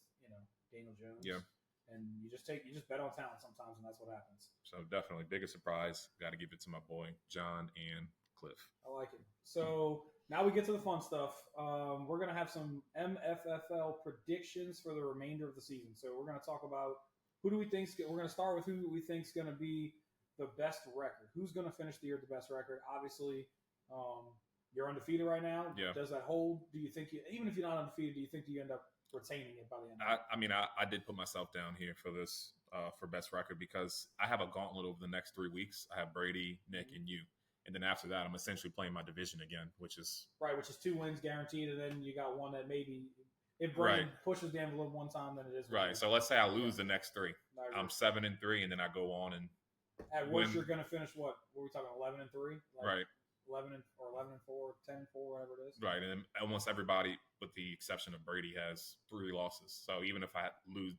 Daniel Jones. Yeah. And you just bet on talent sometimes, and that's what happens. So definitely biggest surprise. Got to give it to my boy John and Cliff. I like it. So now we get to the fun stuff. We're gonna have some MFFL predictions for the remainder of the season. So we're gonna talk about who do we think. We're gonna start with who we think is gonna be the best record. Who's going to finish the year with the best record? Obviously, you're undefeated right now. Yeah. Does that hold? Do you think even if you're not undefeated, do you think you end up retaining it by the end? I did put myself down here for this for best record because I have a gauntlet over the next 3 weeks. I have Brady, Nick, and you. And then after that, I'm essentially playing my division again, which is 2 wins guaranteed, and then you got one that maybe if Brady pushes the envelope one time, then it is right. So let's say I lose the next 3. I'm 7-3, and then I go on and at worst you're going to finish what? What are we talking? 11-3, right? 11-4, 10-4, whatever it is. Right, and almost everybody, with the exception of Brady, has 3 losses. So even if I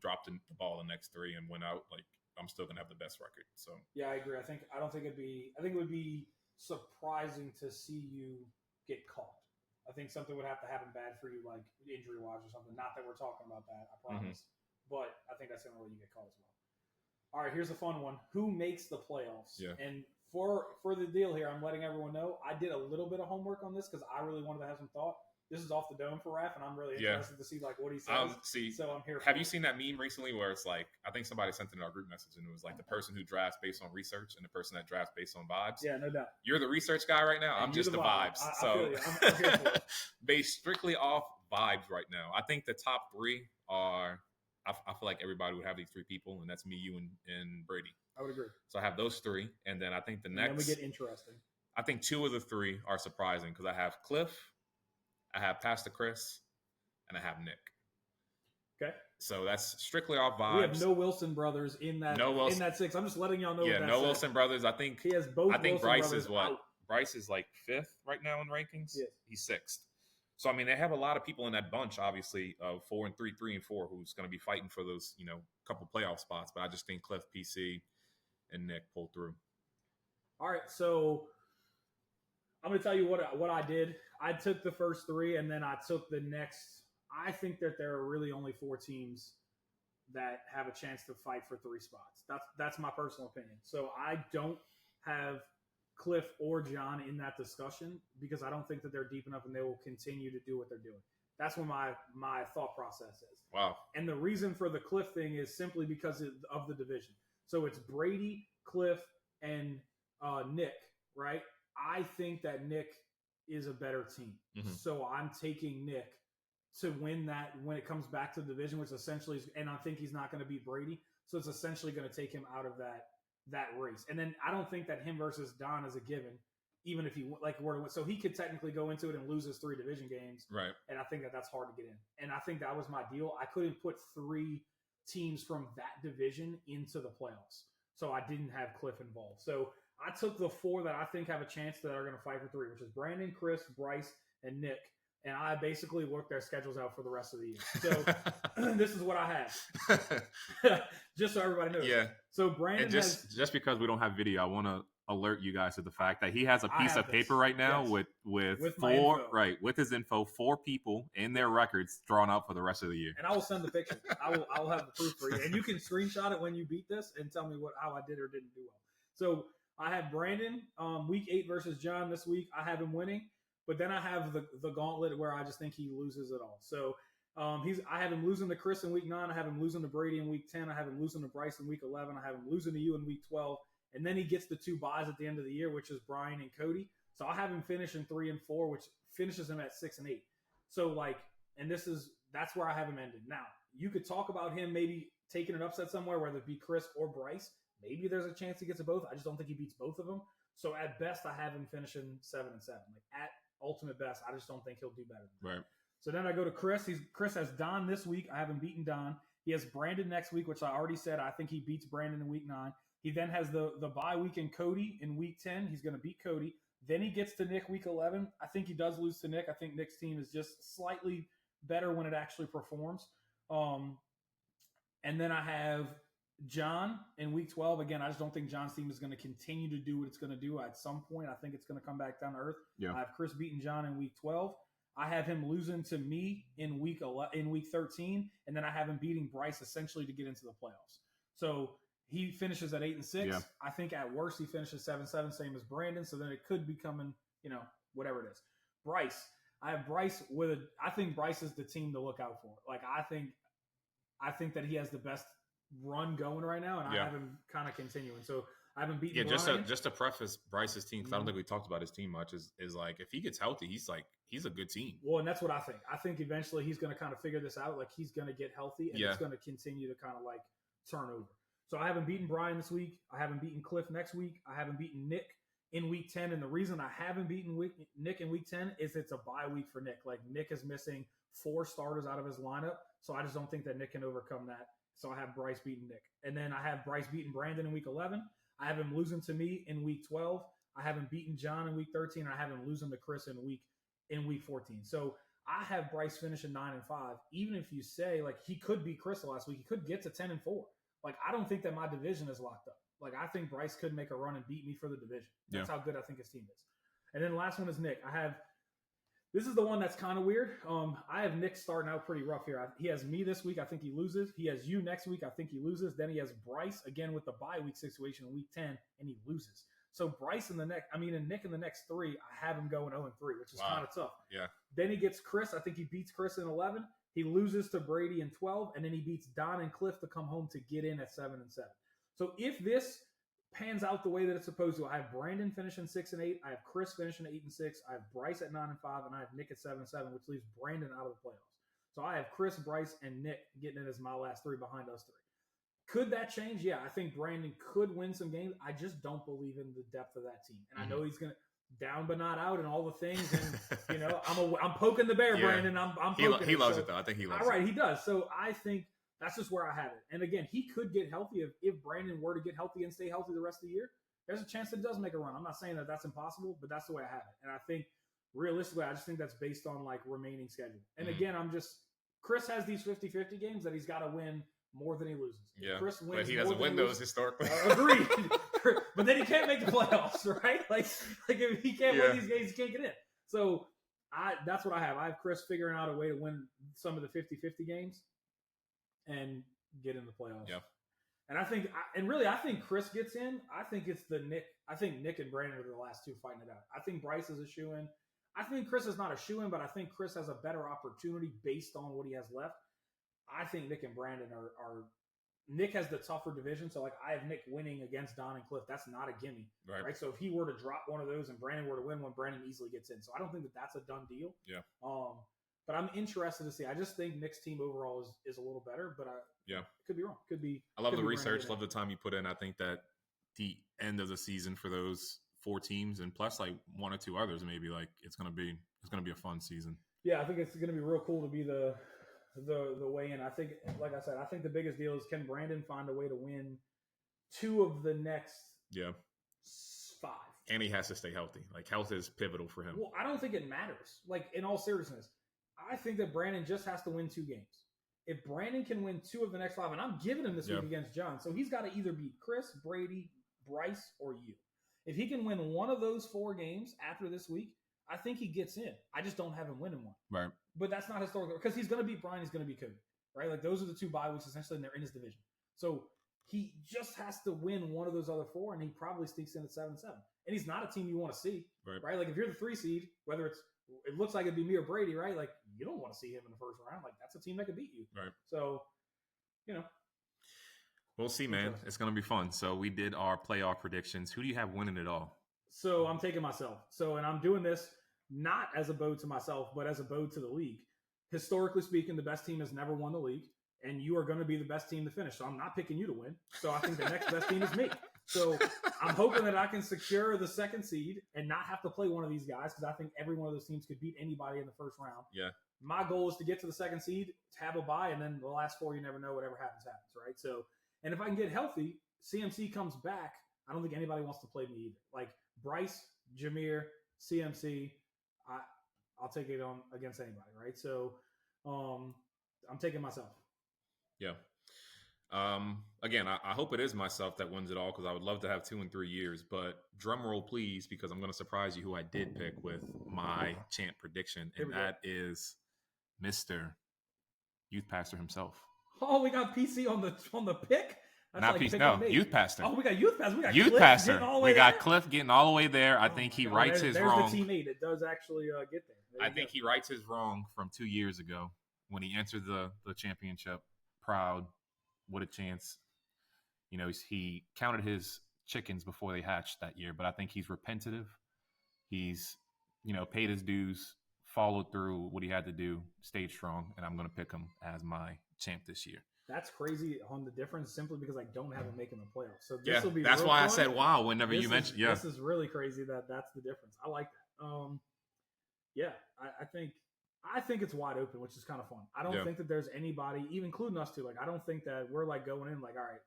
dropped the ball the next 3 and went out, like I'm still gonna have the best record. So yeah, I agree. I think it would be surprising to see you get caught. I think something would have to happen bad for you, like injury wise or something. Not that we're talking about that, I promise. But I think that's the only way you get caught as well. All right, here's a fun one. Who makes the playoffs? Yeah. And for the deal here, I'm letting everyone know I did a little bit of homework on this because I really wanted to have some thought. This is off the dome for Raph, and I'm really interested to see like what he says. So I'm here. Have you seen that meme recently where it's like, I think somebody sent it in our group message, and it was like the person who drafts based on research and the person that drafts based on vibes? Yeah, no doubt. You're the research guy right now. I'm just the vibes. I feel you. I'm here for it. Based strictly off vibes right now. I think the top 3 are. I feel like everybody would have these 3 people, and that's me, you, and Brady. I would agree. So I have those 3, and then I think the next. And then we get interesting. I think 2 of the 3 are surprising because I have Cliff, I have Pastor Chris, and I have Nick. Okay. So that's strictly off vibes. We have no Wilson brothers in that in that 6. I'm just letting y'all know. Yeah, no Wilson brothers. I think he has both. I think Bryce is what? Out. Bryce is like 5th right now in rankings. Yes. He's 6th. So I mean, they have a lot of people in that bunch, obviously, of 4 and 3, 3 and 4, who's going to be fighting for those, couple playoff spots. But I just think Cliff, PC, and Nick pull through. All right, so I'm going to tell you what I did. I took the first 3, and then I took the next. I think that there are really only 4 teams that have a chance to fight for 3 spots. That's my personal opinion. So I don't have Cliff or John in that discussion because I don't think that they're deep enough and they will continue to do what they're doing. That's what my thought process is. Wow. And the reason for the Cliff thing is simply because of the division. So it's Brady, Cliff, and Nick, right? I think that Nick is a better team. Mm-hmm. So I'm taking Nick to win that when it comes back to the division, which essentially is, and I think he's not going to beat Brady. So it's essentially going to take him out of that race. And then I don't think that him versus Don is a given, even if he were to win. So he could technically go into it and lose his 3 division games. Right. And I think that that's hard to get in. And I think that was my deal. I couldn't put 3 teams from that division into the playoffs. So I didn't have Cliff involved. So I took the 4 that I think have a chance that are going to fight for 3, which is Brandon, Chris, Bryce, and Nick. And I basically worked their schedules out for the rest of the year. So this is what I have. Just so everybody knows. Yeah. So Brandon and just because we don't have video, I want to alert you guys to the fact that he has a piece of paper right now with 4, right, with his info, 4 people in their records drawn up for the rest of the year. And I will send the picture. I will have the proof for you. And you can screenshot it when you beat this and tell me how I did or didn't do well. So I had Brandon week 8 versus John this week. I have him winning. But then I have the gauntlet where I just think he loses it all. So I have him losing to Chris in week 9. I have him losing to Brady in week 10. I have him losing to Bryce in week 11. I have him losing to you in week 12. And then he gets the 2 buys at the end of the year, which is Brian and Cody. So I have him finish in 3 and 4, which finishes him at 6 and 8. So that's where I have him ended. Now, you could talk about him maybe taking an upset somewhere, whether it be Chris or Bryce. Maybe there's a chance he gets to both. I just don't think he beats both of them. So at best, I have him finishing 7 and 7. At ultimate best, I just don't think he'll do better than that. Right. So then I go to Chris. Chris has Don this week. I haven't beaten Don. He has Brandon next week, which I already said. I think he beats Brandon in week 9. He then has the bye week in Cody in week 10. He's going to beat Cody. Then he gets to Nick week 11. I think he does lose to Nick. I think Nick's team is just slightly better when it actually performs. And then I have John in week 12. Again, I just don't think John's team is going to continue to do what it's going to do. At some point, I think it's going to come back down to earth. Yeah. I have Chris beating John in week 12. I have him losing to me in week 13, and then I have him beating Bryce essentially to get into the playoffs. So he finishes at 8 and 6. Yeah. I think at worst he finishes 7-7, same as Brandon. So then it could be coming, whatever it is. Bryce, I have Bryce I think Bryce is the team to look out for. I think that he has the best run going right now, and I have him kind of continuing. So I haven't beaten Brian. Just to preface Bryce's team, because I don't think we talked about his team much, is like if he gets healthy, he's a good team. Well, and that's what I think. I think eventually he's going to kind of figure this out. Like he's going to get healthy, and it's going to continue to kind of like turn over. So I haven't beaten Brian this week. I haven't beaten Cliff next week. I haven't beaten Nick in week 10. And the reason I haven't beaten Nick in week 10 is it's a bye week for Nick. Like Nick is missing 4 starters out of his lineup. So I just don't think that Nick can overcome that. So I have Bryce beating Nick. And then I have Bryce beating Brandon in week 11. I have him losing to me in week 12. I have him beating John in week 13. And I have him losing to Chris in week 14. So I have Bryce finishing 9-5. Even if you say like he could beat Chris last week, he could get to 10-4. Like, I don't think that my division is locked up. Like, I think Bryce could make a run and beat me for the division. That's how good I think his team is. And then the last one is Nick. This is the one that's kind of weird. I have Nick starting out pretty rough here. He has me this week. I think he loses. He has you next week. I think he loses. Then he has Bryce again with the bye week situation in week 10, and he loses. So Bryce and Nick in the next 3, I have him going 0-3, which is kind of tough. Yeah. Then he gets Chris. I think he beats Chris in 11. He loses to Brady in 12, and then he beats Don and Cliff to come home to get in at 7-7. So if this pans out the way that it's supposed to, I have Brandon finishing 6-8, I have Chris finishing 8-6, I have Bryce at 9-5, and I have Nick at 7-7, which leaves Brandon out of the playoffs. So I have Chris, Bryce, and Nick getting in as my last 3 behind us 3. Could that change? Yeah, I think Brandon could win some games. I just don't believe in the depth of that team, and I know he's gonna. Down but not out and all the things, and I'm poking the bear, Brandon. I'm poking. He loves it though. I think he loves it. All right, he does. So I think that's just where I have it. And again, he could get healthy if Brandon were to get healthy and stay healthy the rest of the year. There's a chance that it does make a run. I'm not saying that that's impossible, but that's the way I have it. And I think realistically, I just think that's based on like remaining schedule. And again, Chris has these 50-50 games that he's got to win more than he loses. Yeah, Chris wins, but he doesn't win those historically. Agreed. But then he can't make the playoffs, right? Like if he can't win these games, he can't get in. So that's what I have. I have Chris figuring out a way to win some of the 50-50 games and get in the playoffs. Yeah. And I think Chris gets in. I think it's Nick. I think Nick and Brandon are the last 2 fighting it out. I think Bryce is a shoo-in. I think Chris is not a shoo-in, but I think Chris has a better opportunity based on what he has left. I think Nick and Brandon are Nick has the tougher division. So, like, I have Nick winning against Don and Cliff. That's not a gimme. Right? So, if he were to drop one of those and Brandon were to win one, Brandon easily gets in. So, I don't think that that's a done deal. Yeah. But I'm interested to see. I just think Nick's team overall is a little better, but it could be wrong. Could be. I love the research. Love the time you put in. I think that the end of the season for those 4 teams and plus like 1 or 2 others, maybe like it's gonna be a fun season. Yeah, I think it's gonna be real cool to be the way in. I think, like I said, I think the biggest deal is can Brandon find a way to win 2 of the next 5. And he has to stay healthy. Like health is pivotal for him. Well, I don't think it matters. Like in all seriousness, I think that Brandon just has to win 2 games. If Brandon can win 2 of the next 5, and I'm giving him this week against John, so he's got to either beat Chris, Brady, Bryce, or you. If he can win one of those 4 games after this week, I think he gets in. I just don't have him winning one. Right. But that's not historical because he's going to beat Brian. He's going to beat Cody. Right. Like those are the 2 bye weeks essentially, and they're in his division. So he just has to win one of those other 4, and he probably sneaks in at 7-7. And he's not a team you want to see. Right. Like if you're the 3 seed, whether it looks like it'd be me or Brady, right? Like you don't want to see him in the first round. Like that's a team that could beat you. Right. So, we'll see, man. It's going to be fun. So we did our playoff predictions. Who do you have winning it all? So I'm taking myself. And I'm doing this not as a bode to myself, but as a bode to the league. Historically speaking, the best team has never won the league, and you are going to be the best team to finish. So I'm not picking you to win. So I think the next best team is me. So I'm hoping that I can secure the 2nd seed and not have to play one of these guys because I think every one of those teams could beat anybody in the first round. Yeah. My goal is to get to the 2nd seed, to have a bye, and then the last 4, you never know. Whatever happens, right? So, and if I can get healthy, CMC comes back, I don't think anybody wants to play me either. Like Bryce, Jameer, CMC, I'll take it on against anybody, right? So I'm taking myself. Yeah. Again, I hope it is myself that wins it all because I would love to have 2 and 3 years. But drum roll, please, because I'm going to surprise you who I did pick with my champ prediction, and that is Mr. Youth Pastor himself. Oh, we got PC on the pick. That's not like PC. No, Youth Pastor. Oh, we got Youth Pastor. We got Youth Cliff Pastor. We got Cliff getting all the way there. I think he rights his wrong. There's the teammate. It does actually get there. I think he rights his wrong from 2 years ago when he entered the championship proud. What a chance. He counted his chickens before they hatched that year, but I think he's repentative. He's, paid his dues, followed through what he had to do, stayed strong, and I'm going to pick him as my champ this year. That's crazy on the difference simply because I don't have him making the playoffs. So this will be that's why fun. I said wow whenever you mentioned. This is really crazy that's the difference. I like that. I think it's wide open, which is kind of fun. I don't think that there's anybody, even including us two. Like, I don't think that we're like going in like, all right,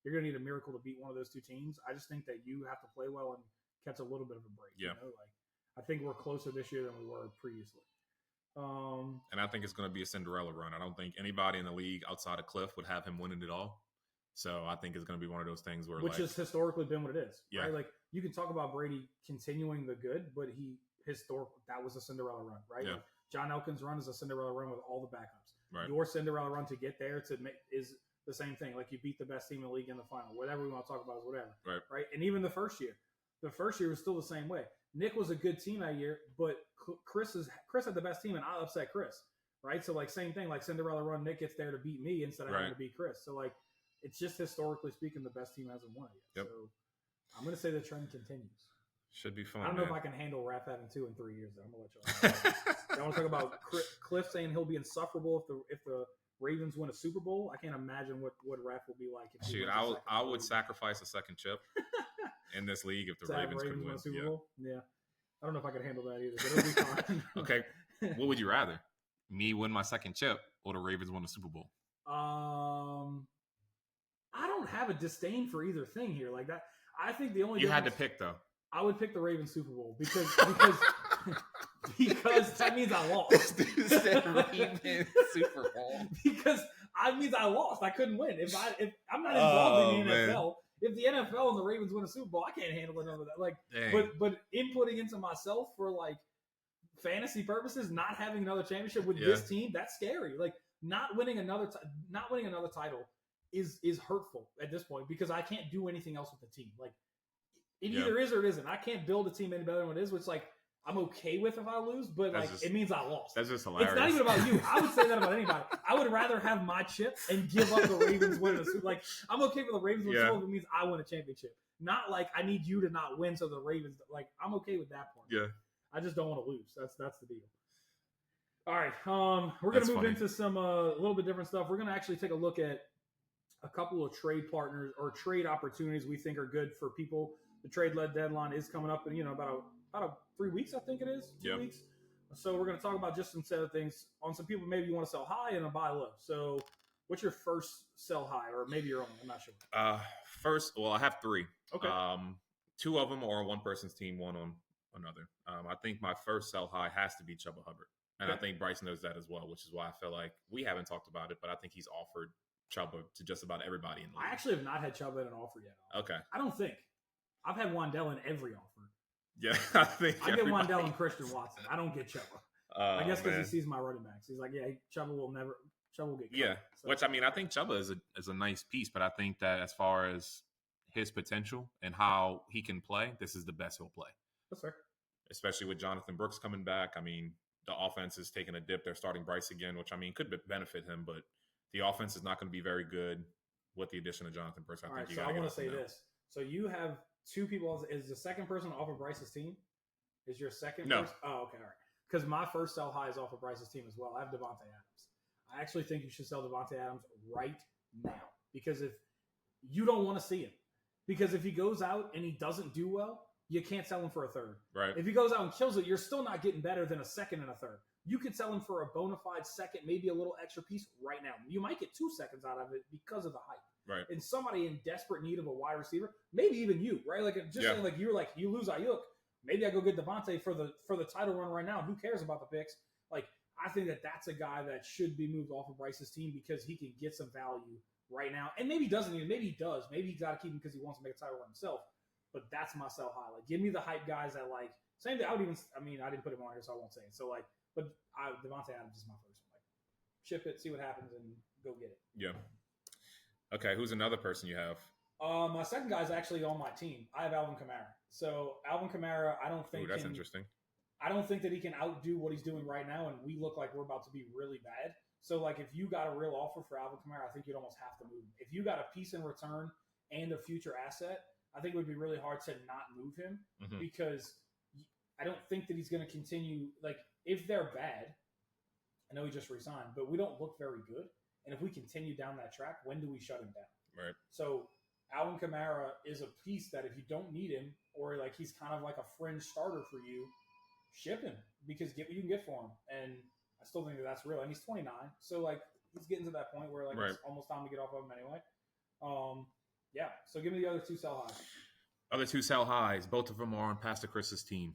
you're gonna need a miracle to beat one of those two teams. I just think that you have to play well and catch a little bit of a break. Yeah. Like, I think we're closer this year than we were previously. And I think it's going to be a Cinderella run. I don't think anybody in the league outside of Cliff would have him winning it all. So I think it's going to be one of those things where, which has historically been what it is. Yeah. Right? Like, you can talk about Brady continuing the good, but that was a Cinderella run, right? Yeah. Like, John Elkins' run is a Cinderella run with all the backups. Right. Your Cinderella run to get there is the same thing. Like, you beat the best team in the league in the final. Whatever we want to talk about is whatever. Right. And even the first year was still the same way. Nick was a good team that year, but Chris had the best team, and I upset Chris. Right. So, like, same thing. Like, Cinderella run, Nick gets there to beat me instead of having to beat Chris. So, like, it's just historically speaking, the best team hasn't won it yet. Yep. So I'm going to say the trend continues. Should be fun. I don't know if I can handle Raph having 2 in 3 years. I'm going to let y'all know. I want to talk about Cliff saying he'll be insufferable if the Ravens win a Super Bowl. I can't imagine what Raph will be like. If I would sacrifice a second chip in this league if the Ravens could win a Super Bowl. Yeah. I don't know if I could handle that either, but it'll be fine. Okay. What would you rather? Me win my second chip or the Ravens win the Super Bowl? I don't have a disdain for either thing here. Like that, I think the only you had to pick though. I would pick the Ravens Super Bowl because that means I lost. This dude said Ravens Super Bowl because that means I lost. I couldn't win if I'm not involved in the NFL. If the NFL and the Ravens win a Super Bowl, I can't handle none of that. Like, but inputting into myself for like fantasy purposes, not having another championship with this team, that's scary. Like, not winning another title is hurtful at this point because I can't do anything else with the team. Like, it either is or it isn't. I can't build a team any better than what it is, which, like, I'm okay with if I lose, but it means I lost. That's just hilarious. It's not even about you. I would say that about anybody. I would rather have my chip and give up the Ravens winning a Super Bowl. Like, I'm okay for the Ravens winning a Super Bowl if it means I win a championship. Not like I need you to not win so the Ravens. Like, I'm okay with that part. Yeah. I just don't want to lose. That's the deal. All right. We're gonna move into some a little bit different stuff. We're gonna actually take a look at a couple of trade partners or trade opportunities we think are good for people. The trade deadline is coming up in about 3 weeks, I think it is. 2 weeks. So we're going to talk about just some set of things on some people maybe you want to sell high and a buy low. So what's your first sell high, or maybe your own? I'm not sure. First, well, I have 3. Okay. 2 of them are on one person's team, one on another. I think my first sell high has to be Chuba Hubbard. And I think Bryce knows that as well, which is why I feel like we haven't talked about it, but I think he's offered Chuba to just about everybody in the league. I actually have not had Chuba in an offer yet. Okay. I don't think. I've had Wandell in every offer. Yeah, I get Wandell and Christian Watson. I don't get Chuba. I guess because he sees my running backs. He's like, Chuba will get cut. Yeah, so. Which, I mean, I think Chuba is a nice piece, but I think that as far as his potential and how he can play, this is the best he'll play. That's fair. Especially with Jonathan Brooks coming back. I mean, the offense is taking a dip. They're starting Bryce again, which, I mean, could benefit him, but the offense is not going to be very good with the addition of Jonathan Brooks. I want to say this. So you have 2 people. Is the second person off of Bryce's team? Is your second person? Oh, okay. All right. Because my first sell high is off of Bryce's team as well. I have Devontae Adams. I actually think you should sell Devontae Adams right now. Because if you don't want to see him. Because if he goes out and he doesn't do well, you can't sell him for a third. Right. If he goes out and kills it, you're still not getting better than a second and a third. You could sell him for a bona fide second, maybe a little extra piece right now. You might get 2 seconds out of it because of the hype. Right. And somebody in desperate need of a wide receiver, maybe even you, right? Like, just saying, like, you lose Ayuk, maybe I go get Devontae for the title run right now. Who cares about the picks? Like, I think that's a guy that should be moved off of Bryce's team because he can get some value right now. And maybe he doesn't even. Maybe he does. Maybe he's got to keep him because he wants to make a title run himself. But that's my sell high. Like, give me the hype guys that, like, same thing. I didn't put him on here, so I won't say it. So, like, but Devontae Adams is my first one. Like, ship it, see what happens, and go get it. Yeah. Okay, who's another person you have? My second guy is actually on my team. I have Alvin Kamara. So Alvin Kamara, I don't think that's interesting. I don't think that he can outdo what he's doing right now, and we look like we're about to be really bad. So, like, if you got a real offer for Alvin Kamara, I think you'd almost have to move him. If you got a piece in return and a future asset, I think it would be really hard to not move him because I don't think that he's going to continue. Like, if they're bad, I know he just resigned, but we don't look very good. And if we continue down that track, when do we shut him down? Right. So Alvin Kamara is a piece that if you don't need him, or like he's kind of like a fringe starter for you, ship him because get what you can get for him. And I still think that that's real. And he's 29, so like he's getting to that point where like it's almost time to get off of him anyway. Yeah. So give me the other two sell highs. Other two sell highs. Both of them are on Pastor Chris's team.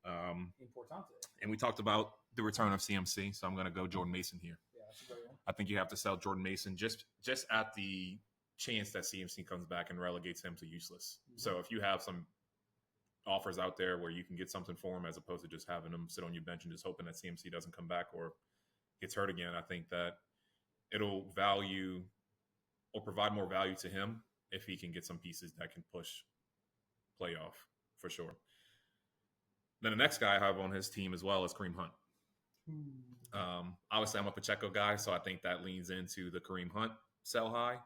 Importante. And we talked about the return of CMC, so I'm going to go Jordan Mason here. Yeah, that's a great one. I think you have to sell Jordan Mason just at the chance that CMC comes back and relegates him to useless. So if you have some offers out there where you can get something for him as opposed to just having him sit on your bench and just hoping that CMC doesn't come back or gets hurt again, I think that it'll value or provide more value to him if he can get some pieces that can push playoff for sure. Then the next guy I have on his team as well is Kareem Hunt. Obviously, I'm a Pacheco guy, so I think that leans into the Kareem Hunt sell high.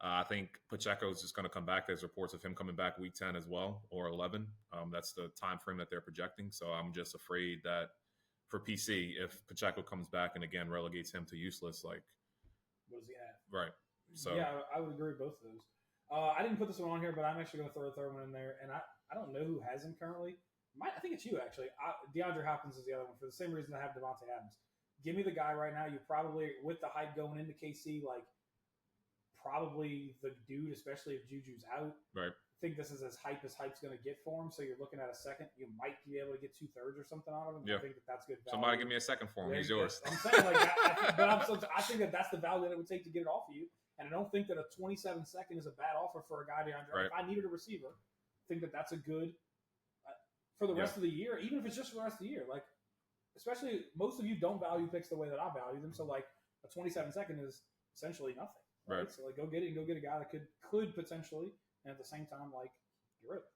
I think Pacheco is just going to come back. There's reports of him coming back week 10 as well, or 11. That's the time frame that they're projecting. So I'm just afraid that for PC, if Pacheco comes back and again relegates him to useless, like what does he have? Right. So yeah, I would agree with both of those. I didn't put this one on here, but I'm actually going to throw a third one in there, and I don't know who has him currently. I think it's you actually. DeAndre Hopkins is the other one for the same reason I have Devontae Adams. Give me the guy right now. You probably with the hype going into KC, like probably the dude, especially if Juju's out. Right. I think this is as hype's going to get for him. So you're looking at a second. You might be able to get 2/3 or something out of him. Yeah. I think that's good value. Somebody give me a second for him. He's yours. I'm saying like I think that that's the value that it would take to get it off of you. And I don't think that a 27 second is a bad offer for a guy DeAndre. Right. If I needed a receiver, I think that that's a good for the rest of the year, even if it's just for the rest of the year. Like, especially most of you don't value picks the way that I value them. So like a 27 second is essentially nothing. Right. So like go get it and go get a guy that could potentially, and at the same time like get rid of it.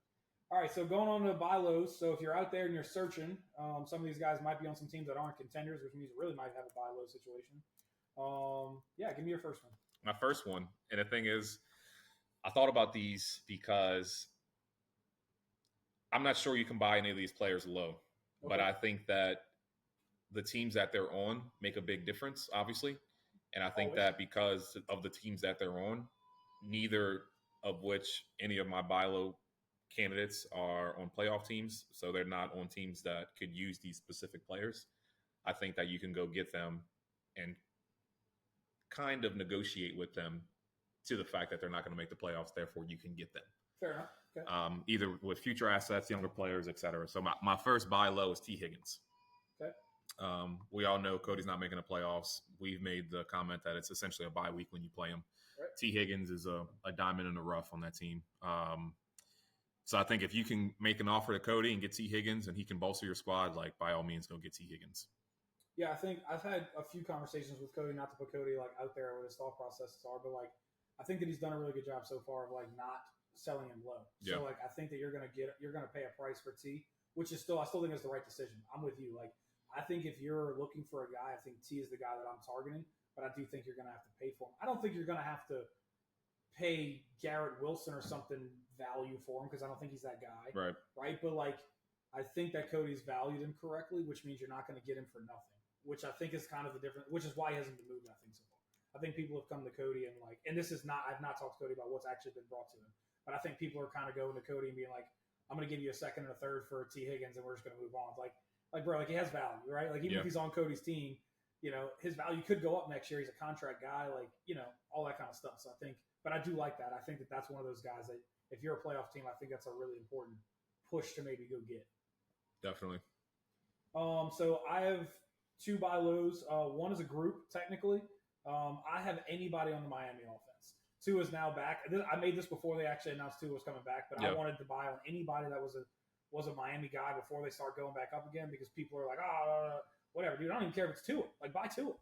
All right, so going on to buy lows. So if you're out there and you're searching, some of these guys might be on some teams that aren't contenders, which means you really might have a buy low situation. Yeah, give me your first one. My first one, and the thing is, I thought about these because I'm not sure you can buy any of these players low, but I think that the teams that they're on make a big difference, obviously. And I think that because of the teams that they're on, neither of which any of my buy low candidates are on playoff teams. So they're not on teams that could use these specific players. I think that you can go get them and kind of negotiate with them to the fact that they're not going to make the playoffs. Therefore, you can get them. Fair enough. Okay. Either with future assets, younger players, et cetera. So my first buy low is T. Higgins. Okay. We all know Cody's not making the playoffs. We've made the comment that it's essentially a bye week when you play him. Right. T. Higgins is a diamond in the rough on that team. So I think if you can make an offer to Cody and get T. Higgins and he can bolster your squad, like by all means, go get T. Higgins. Yeah, I think I've had a few conversations with Cody, not to put Cody like out there what his thought processes are, but like I think that he's done a really good job so far of like not selling him low. Yeah. So like I think that you're gonna pay a price for T, which is I still think is the right decision. I'm with you. Like I think if you're looking for a guy, I think T is the guy that I'm targeting, but I do think you're gonna have to pay for him. I don't think you're gonna have to pay Garrett Wilson or something value for him because I don't think he's that guy. Right. But like I think that Cody's valued him correctly, which means you're not gonna get him for nothing. Which I think is kind of the difference, which is why he hasn't been moved, I think, so far. I think people have come to Cody and like, and this is not, I've not talked to Cody about what's actually been brought to him, but I think people are kind of going to Cody and being like, I'm going to give you a second and a third for T. Higgins and we're just going to move on. Like bro, like he has value, right? Like even if he's on Cody's team, you know, his value could go up next year. He's a contract guy, like, you know, all that kind of stuff. So I think, but I do like that. I think that that's one of those guys that if you're a playoff team, I think that's a really important push to maybe go get. Definitely. So I have two buy lows. One is a group, technically. I have anybody on the Miami offense. Tua is now back. I made this before they actually announced Tua was coming back, but I wanted to buy on anybody that was a Miami guy before they start going back up again because people are like, whatever, dude. I don't even care if it's Tua. Like, buy Tua.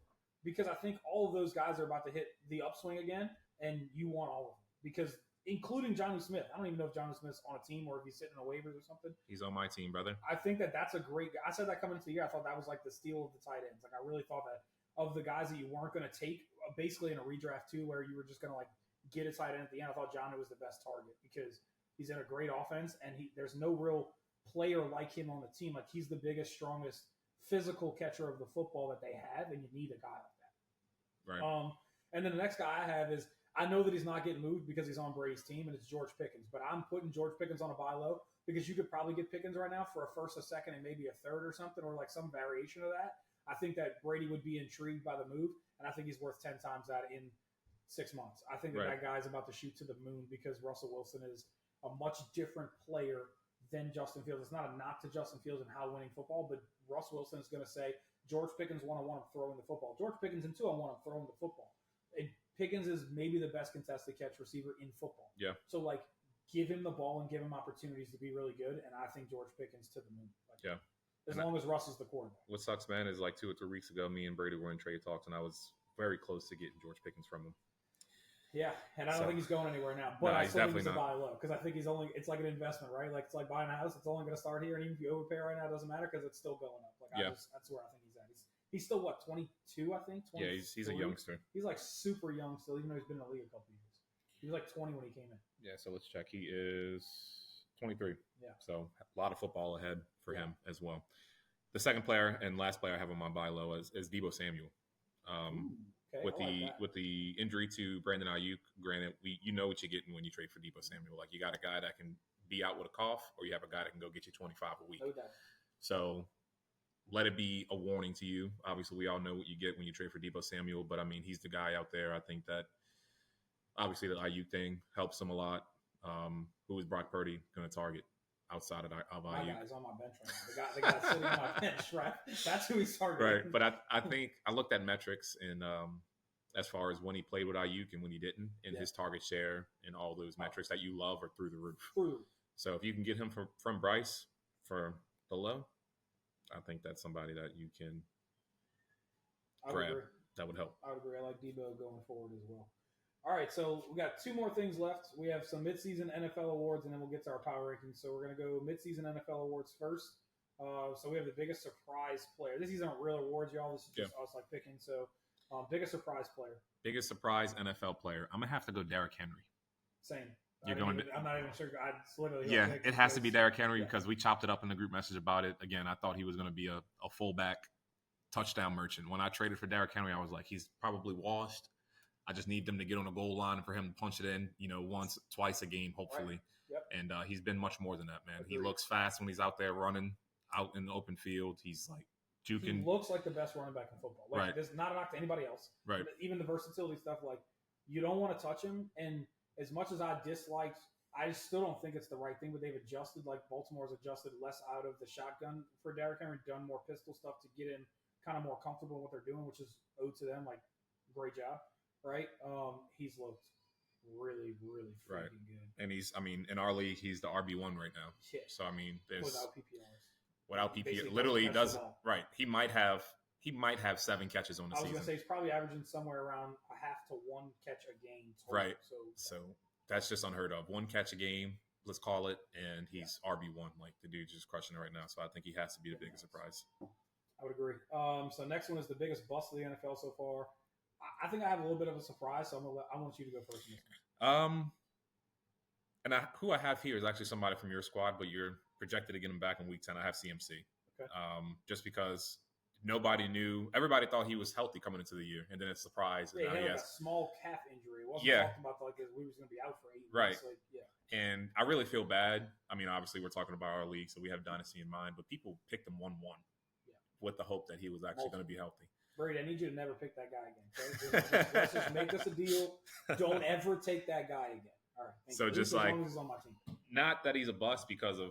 Because I think all of those guys are about to hit the upswing again, and you want all of them. Because including Jonnu Smith. I don't even know if Jonnu Smith's on a team or if he's sitting on waivers or something. He's on my team, brother. I think that that's a great guy. I said that coming into the year. I thought that was like the steal of the tight ends. Like I really thought that of the guys that you weren't going to take basically in a redraft too, where you were just going to like get a tight end at the end. I thought Jonnu was the best target because He's in a great offense, and there's no real player like him on the team. Like, he's the biggest, strongest, physical catcher of the football that they have, and you need a guy like that. Right. And then the next guy I have is, I know that he's not getting moved because he's on Brady's team, and it's George Pickens. But I'm putting George Pickens on a buy low because you could probably get Pickens right now for a first, a second, and maybe a third or something, or like some variation of that. I think that Brady would be intrigued by the move, and I think he's worth 10 times that in 6 months. I think that guy's about to shoot to the moon because Russell Wilson is a much different player than Justin Fields. It's not a knock to Justin Fields and how winning football, but Russell Wilson is going to say, George Pickens, 1, I want him throwing the football. George Pickens, and 2, I want him throwing the football. And Pickens is maybe the best contested catch receiver in football. Yeah. So, like, give him the ball and give him opportunities to be really good, and I think George Pickens to the moon. Like, yeah. As long as Russ is the quarterback. What sucks, man, is like 2 or 3 weeks ago, me and Brady were in trade talks, and I was very close to getting George Pickens from him. Yeah, and I don't think he's going anywhere now. But no, I still think he's a not. buy low because I think it's like an investment, right? Like, it's like buying a house. It's only going to start here, and even if you overpay right now, it doesn't matter because it's still going up. Like, that's where I think he's at. He's still, what, 22, I think? 23? Yeah, he's a youngster. He's like super young still, even though he's been in the league a couple of years. He was like 20 when he came in. Yeah, so let's check. He is 23. Yeah. So a lot of football ahead for him as well. The second player and last player I have on my buy low is Deebo Samuel. With the injury to Brandon Ayuk, granted, you know what you're getting when you trade for Deebo Samuel. Like, you got a guy that can be out with a cough, or you have a guy that can go get you 25 a week. No doubt. So let it be a warning to you. Obviously, we all know what you get when you trade for Deebo Samuel, but I mean, he's the guy out there. I think that obviously the Ayuk thing helps him a lot. Who is Brock Purdy going to target outside of Ayuk? My guy's on my bench right now. The guy sitting on my bench, right? That's who he's targeting. Right, but I think I looked at metrics and as far as when he played with Ayuk and when he didn't, and his target share and all those metrics that you love are through the roof. So if you can get him from Bryce for the low, I think that's somebody that you can grab. That would help. I would agree. I like Deebo going forward as well. All right, so we got 2 more things left. We have some midseason NFL awards, and then we'll get to our power rankings. So we're going to go midseason NFL awards first. So we have the biggest surprise player. These aren't real awards, y'all. This is just us like picking. So biggest surprise player. Biggest surprise NFL player. I'm going to have to go Derrick Henry. Same. I'm not even sure. It's literally it has to be Derrick Henry because we chopped it up in the group message about it. Again, I thought he was going to be a fullback touchdown merchant. When I traded for Derrick Henry, I was like, he's probably washed. I just need them to get on a goal line and for him to punch it in, once, twice a game, hopefully. Right. Yep. And he's been much more than that, man. Agreed. He looks fast when he's out there running out in the open field. He's like juking. He looks like the best running back in football. Like, right. There's not a knock to anybody else. Right. Even the versatility stuff, like, you don't want to touch him. And as much as I disliked, I still don't think it's the right thing, but they've adjusted, like Baltimore's adjusted less out of the shotgun for Derrick Henry, done more pistol stuff to get in kind of more comfortable in what they're doing, which is owed to them. Like, great job. Right? He's looked really, really freaking good. And in our league, he's the RB1 right now. Yeah. So, there's without PPRs. Without PPR. Literally, he does right. He might have 7 catches on the season. I was going to say he's probably averaging somewhere around a half to 1 catch a game. Total. Right. So that's just unheard of. 1 catch a game, let's call it, and he's RB1. Like, the dude's just crushing it right now. So I think he has to be the biggest surprise. I would agree. So next one is the biggest bust of the NFL so far. I think I have a little bit of a surprise, so I want you to go first. Who I have here is actually somebody from your squad, but you're projected to get him back in week 10. I have CMC. Okay. Just because nobody knew. Everybody thought he was healthy coming into the year, and then it's a surprise. Yeah, he had a small calf injury. It wasn't talked about we was going to be out for 8 months. Right. Like, yeah. And I really feel bad. Obviously, we're talking about our league, so we have dynasty in mind, but people picked him 1-1 with the hope that he was actually going to be healthy. Brady, I need you to never pick that guy again. Okay? Let's just make this a deal. Don't ever take that guy again. All right. So just like, as long as he's on my team. Not that he's a bust because of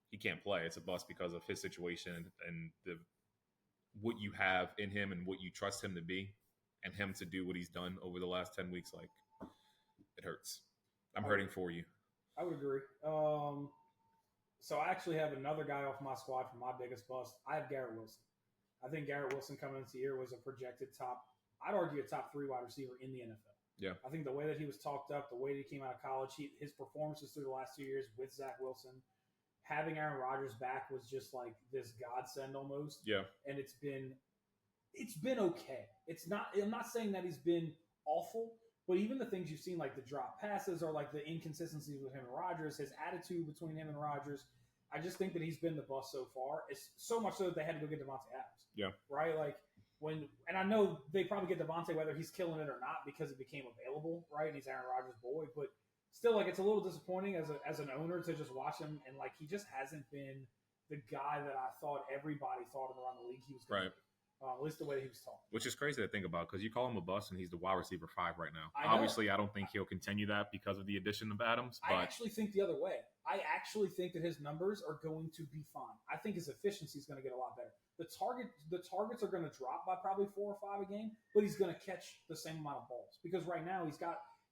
he can't play. It's a bust because of his situation and what you have in him and what you trust him to be, and him to do what he's done over the last 10 weeks. Like, it hurts. I'm hurting for you. I would agree. So I actually have another guy off my squad for my biggest bust. I have Garrett Wilson. I think Garrett Wilson coming into the year was a projected I'd argue a top 3 wide receiver in the NFL. Yeah. I think the way that he was talked up, the way that he came out of college, his performances through the last 2 years with Zach Wilson, having Aaron Rodgers back was just like this godsend almost. Yeah. And it's been okay. I'm not saying that he's been awful, But even the things you've seen, like the drop passes or like the inconsistencies with him and Rodgers, his attitude between him and Rodgers, I just think that he's been the bust so far. It's so much so that they had to go get Devontae Adams. Yeah. Right? Like and I know they probably get Devontae whether he's killing it or not because it became available, right? And he's Aaron Rodgers' boy. But still, like, it's a little disappointing as an owner to just watch him. And, like, he just hasn't been the guy that I thought everybody thought around the league he was going to be. At least the way he was talking. Which is crazy to think about because you call him a bust and he's the wide receiver 5 right now. I Obviously, I don't think he'll continue that because of the addition of Adams. But I actually think the other way. I actually think that his numbers are going to be fine. I think his efficiency is going to get a lot better. The targets are going to drop by probably 4 or 5 a game, but he's going to catch the same amount of balls because right now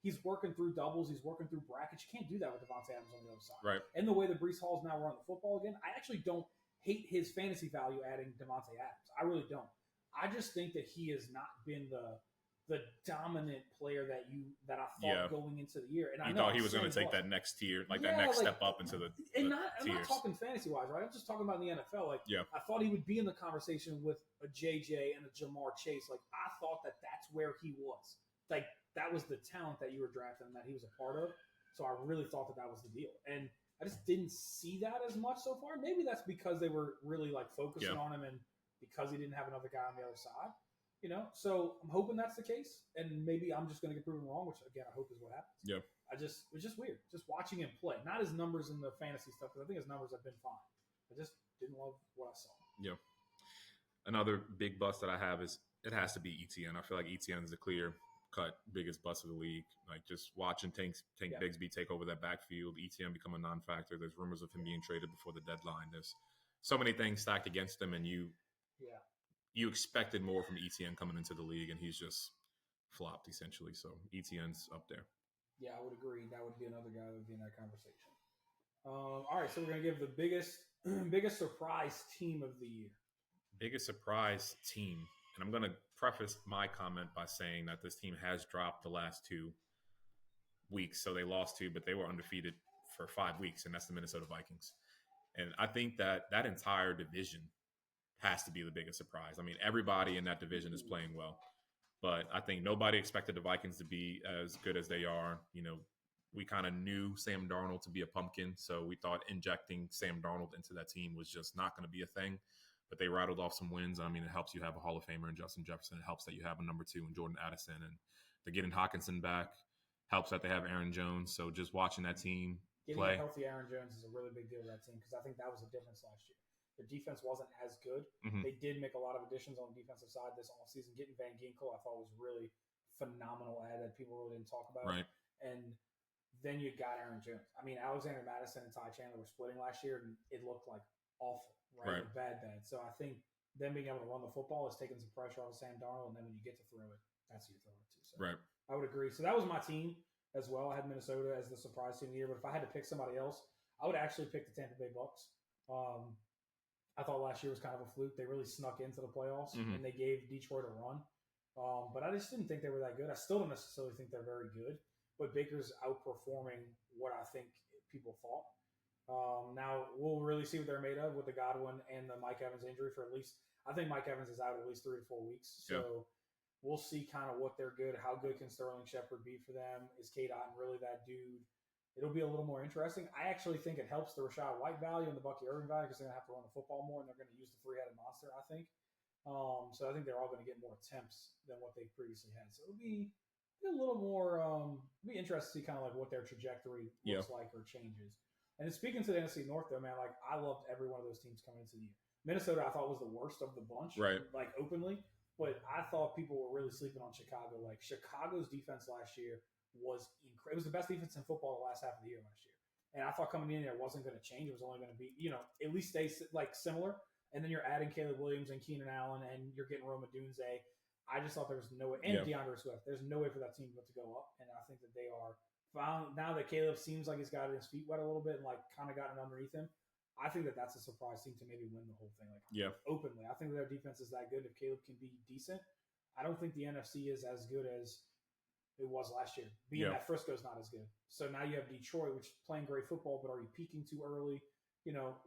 he's working through doubles, he's working through brackets. You can't do that with Devontae Adams on the other side. Right. And the way that Breece Hall's now running the football again, I actually don't hate his fantasy value adding Devontae Adams. I really don't. I just think that he has not been the dominant player that I thought going into the year. And I thought he was going to take that next tier, that next step up into the I'm not talking fantasy wise, right? I'm just talking about in the NFL. Like, I thought he would be in the conversation with a JJ and a Jamar Chase. Like, I thought that's where he was. Like, that was the talent that you were drafting that he was a part of. So I really thought that was the deal. And I just didn't see that as much so far. Maybe that's because they were really like focusing on him and because he didn't have another guy on the other side, So I'm hoping that's the case, and maybe I'm just going to get proven wrong, which again I hope is what happens. Yeah. It was just weird, just watching him play. Not his numbers in the fantasy stuff, because I think his numbers have been fine. I just didn't love what I saw. Yeah. Another big bust that I have is it has to be ETN. I feel like ETN is the clear-cut biggest bust of the league. Like just watching Tank Bigsby take over that backfield, ETN become a non-factor. There's rumors of him being traded before the deadline. There's so many things stacked against him, and you expected more from ETN coming into the league, and he's just flopped essentially. So ETN's up there. Yeah, I would agree. That would be another guy that would be in that conversation. All right, so we're going to give the biggest surprise team of the year. Biggest surprise team. And I'm going to preface my comment by saying that this team has dropped the last 2 weeks. So they lost 2, but they were undefeated for 5 weeks, and that's the Minnesota Vikings. And I think that entire division has to be the biggest surprise. I mean, everybody in that division is playing well, but I think nobody expected the Vikings to be as good as they are. We kind of knew Sam Darnold to be a pumpkin, so we thought injecting Sam Darnold into that team was just not going to be a thing. But they rattled off some wins. I mean, it helps you have a Hall of Famer in Justin Jefferson. It helps that you have a number 2 in Jordan Addison, and they're getting Hawkinson back. Helps that they have Aaron Jones. So just watching that team play. Getting a healthy Aaron Jones is a really big deal to that team because I think that was the difference last year. The defense wasn't as good. Mm-hmm. They did make a lot of additions on the defensive side this offseason. Getting Van Ginkel, I thought was really phenomenal ad that people really didn't talk about. Right. And then you got Aaron Jones. I mean, Alexander Madison and Ty Chandler were splitting last year, and it looked like awful, right? Bad. So I think them being able to run the football is taking some pressure off of Sam Darnold, and then when you get to throw it, that's who you throw it to. So right. I would agree. So that was my team as well. I had Minnesota as the surprise team of the year, but if I had to pick somebody else, I would actually pick the Tampa Bay Bucks. I thought last year was kind of a fluke. They really snuck into the playoffs, and they gave Detroit a run. But I just didn't think they were that good. I still don't necessarily think they're very good, but Baker's outperforming what I think people thought. Now, we'll really see what they're made of with the Godwin and the Mike Evans injury for at least – I think Mike Evans is out at least 3 to 4 weeks. So we'll see kind of what they're good. How good can Sterling Shepard be for them? Is Cade Otton really that dude? It'll be a little more interesting. I actually think it helps the Rachaad White value and the Bucky Irving value because they're going to have to run the football more, and they're going to use the 3-headed monster, I think. So I think they're all going to get more attempts than what they previously had. So it'll be a little more it'll be interesting to see kind of like what their trajectory looks like or changes. And then speaking to the NFC North, though, man, like I loved every one of those teams coming into the year. Minnesota, I thought, was the worst of the bunch, like openly. But I thought people were really sleeping on Chicago. Like Chicago's defense last year was incredible. It was the best defense in football the last half of the year last year. And I thought coming in there wasn't going to change. It was only going to be, at least stay like similar. And then you're adding Caleb Williams and Keenan Allen, and you're getting Rome Odunze. I just thought there was no way, and DeAndre Swift. There's no way for that team to go up. And I think that they are found now that Caleb seems like he's got his feet wet a little bit and like kind of gotten underneath him. I think that that's a surprise team to maybe win the whole thing. Openly, I think that their defense is that good. If Caleb can be decent, I don't think the NFC is as good as it was last year. Being that Frisco's not as good. So now you have Detroit, which is playing great football, but are you peaking too early?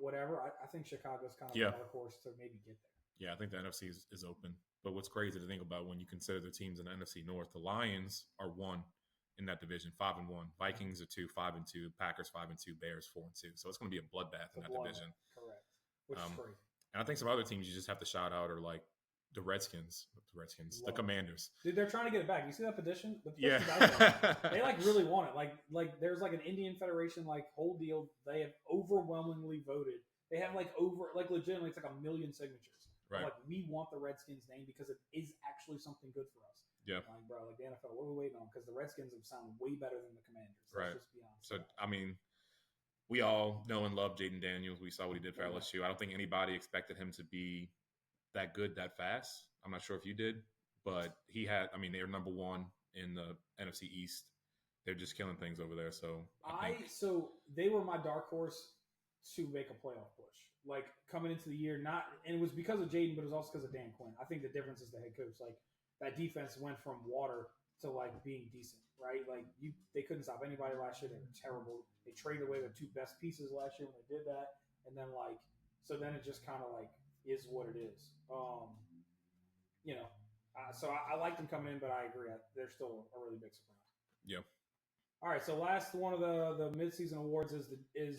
Whatever. I think Chicago's kind of a dark horse to maybe get there. Yeah, I think the NFC is open. But what's crazy to think about when you consider the teams in the NFC North, the Lions are 1 in that division, 5-1. Vikings are 2-5-2. Packers 5-2. Bears 4-2. So it's going to be a bloodbath in that division. Correct. Which is crazy. And I think some other teams you just have to shout out are like the the Commanders. Dude, they're trying to get it back. You see that petition? The Yeah. They like really want it. Like there's like an Indian Federation like whole deal. They have overwhelmingly voted. They have like legitimately it's like 1 million signatures. Right. Like we want the Redskins name because it is actually something good for us. Yeah. Like bro, like the NFL, what are we waiting on? Because the Redskins have sounded way better than the Commanders. Right. Let's just be honest. So I mean, we all know and love Jaden Daniels. We saw what he did for LSU. I don't think anybody expected him to be that good that fast. I'm not sure if you did, but they're number one in the NFC East. They're just killing things over there. So so they were my dark horse to make a playoff push. Like coming into the year, and it was because of Jaden, but it was also because of Dan Quinn. I think the difference is the head coach. Like that defense went from water to like being decent, right? Like they couldn't stop anybody last year. They were terrible. They traded away their 2 best pieces last year when they did that, and then so then it just kind of like is what it is. So I like them coming in, but I agree. They're still a really big surprise. Yeah. All right. So last one of the midseason awards is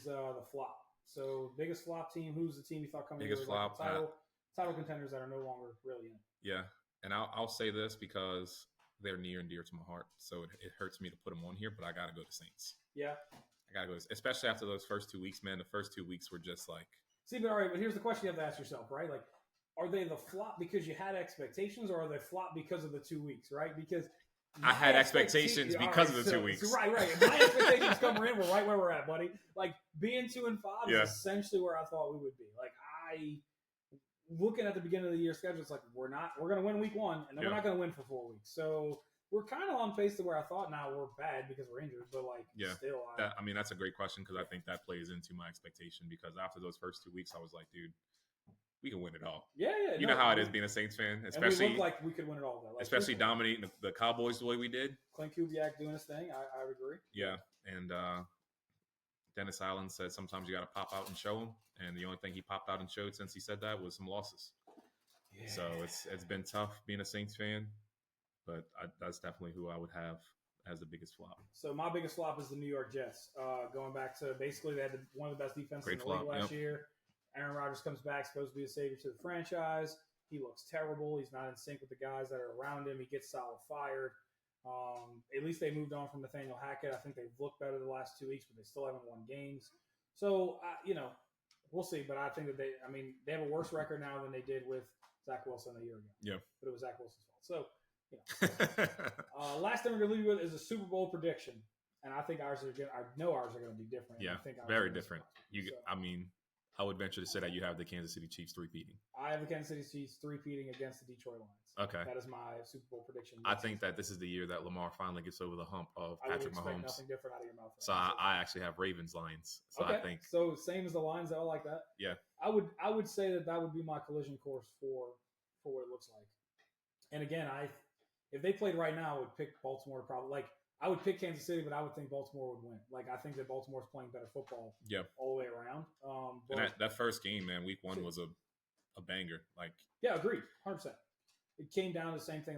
the flop. So biggest flop team. Who's the team you thought coming in? Biggest flop. Title contenders that are no longer really in. Yeah. And I'll say this because they're near and dear to my heart. So it hurts me to put them on here, but I got to go to Saints. Yeah. I got to go, especially after those first 2 weeks, man. The first 2 weeks were just like. See, but all right, but here's the question you have to ask yourself, right? Like, are they the flop because you had expectations, or are they flop because of the 2 weeks, right? Because I had expectations because of the 2 weeks. Right. My expectations coming in were right where we're at, buddy. Like being 2-5 is essentially where I thought we would be. Like looking at the beginning of the year schedule, it's like we're going to win week 1, and then we're not going to win for 4 weeks. So we're kind of on pace to where I thought. Now we're bad because we're injured, but still. That's a great question because I think that plays into my expectation because after those first 2 weeks, I was like, dude, we can win it all. Yeah. You know how it is being a Saints fan, especially we look like we could win it all. Though. Especially dominating the Cowboys the way we did. Clint Kubiak doing his thing. I would agree. Yeah, and Dennis Allen said sometimes you got to pop out and show them, and the only thing he popped out and showed since he said that was some losses. Yeah. So it's been tough being a Saints fan, but that's definitely who I would have as the biggest flop. So my biggest flop is the New York Jets. Going back to basically they had one of the best defenses in the league last year. Aaron Rodgers comes back, supposed to be a savior to the franchise. He looks terrible. He's not in sync with the guys that are around him. He gets Saleh fired. At least they moved on from Nathaniel Hackett. I think they've looked better the last 2 weeks, but they still haven't won games. So, we'll see. But I think that they have a worse record now than they did with Zach Wilson a year ago. Yeah. But it was Zach Wilson's fault. So, last thing we're going to leave you with is a Super Bowl prediction. And I think ours are going to be different. Yeah, I think very different. I would venture to say that you have the Kansas City Chiefs 3-peating. I have the Kansas City Chiefs 3-peating against the Detroit Lions. Okay. That is my Super Bowl prediction. I think that this is the year that Lamar finally gets over the hump of Patrick Mahomes. Nothing different out of your mouth. So I actually have Ravens Lions. So okay. I think so same as the Lions. I like that. Yeah. I would say that would be my collision course for what it looks like. And again, if they played right now, I would pick Baltimore probably. I would pick Kansas City, but I would think Baltimore would win. I think that Baltimore's playing better football all the way around. And that first game, man, week 1 was a banger. Yeah, agreed, 100%. It came down to the same thing.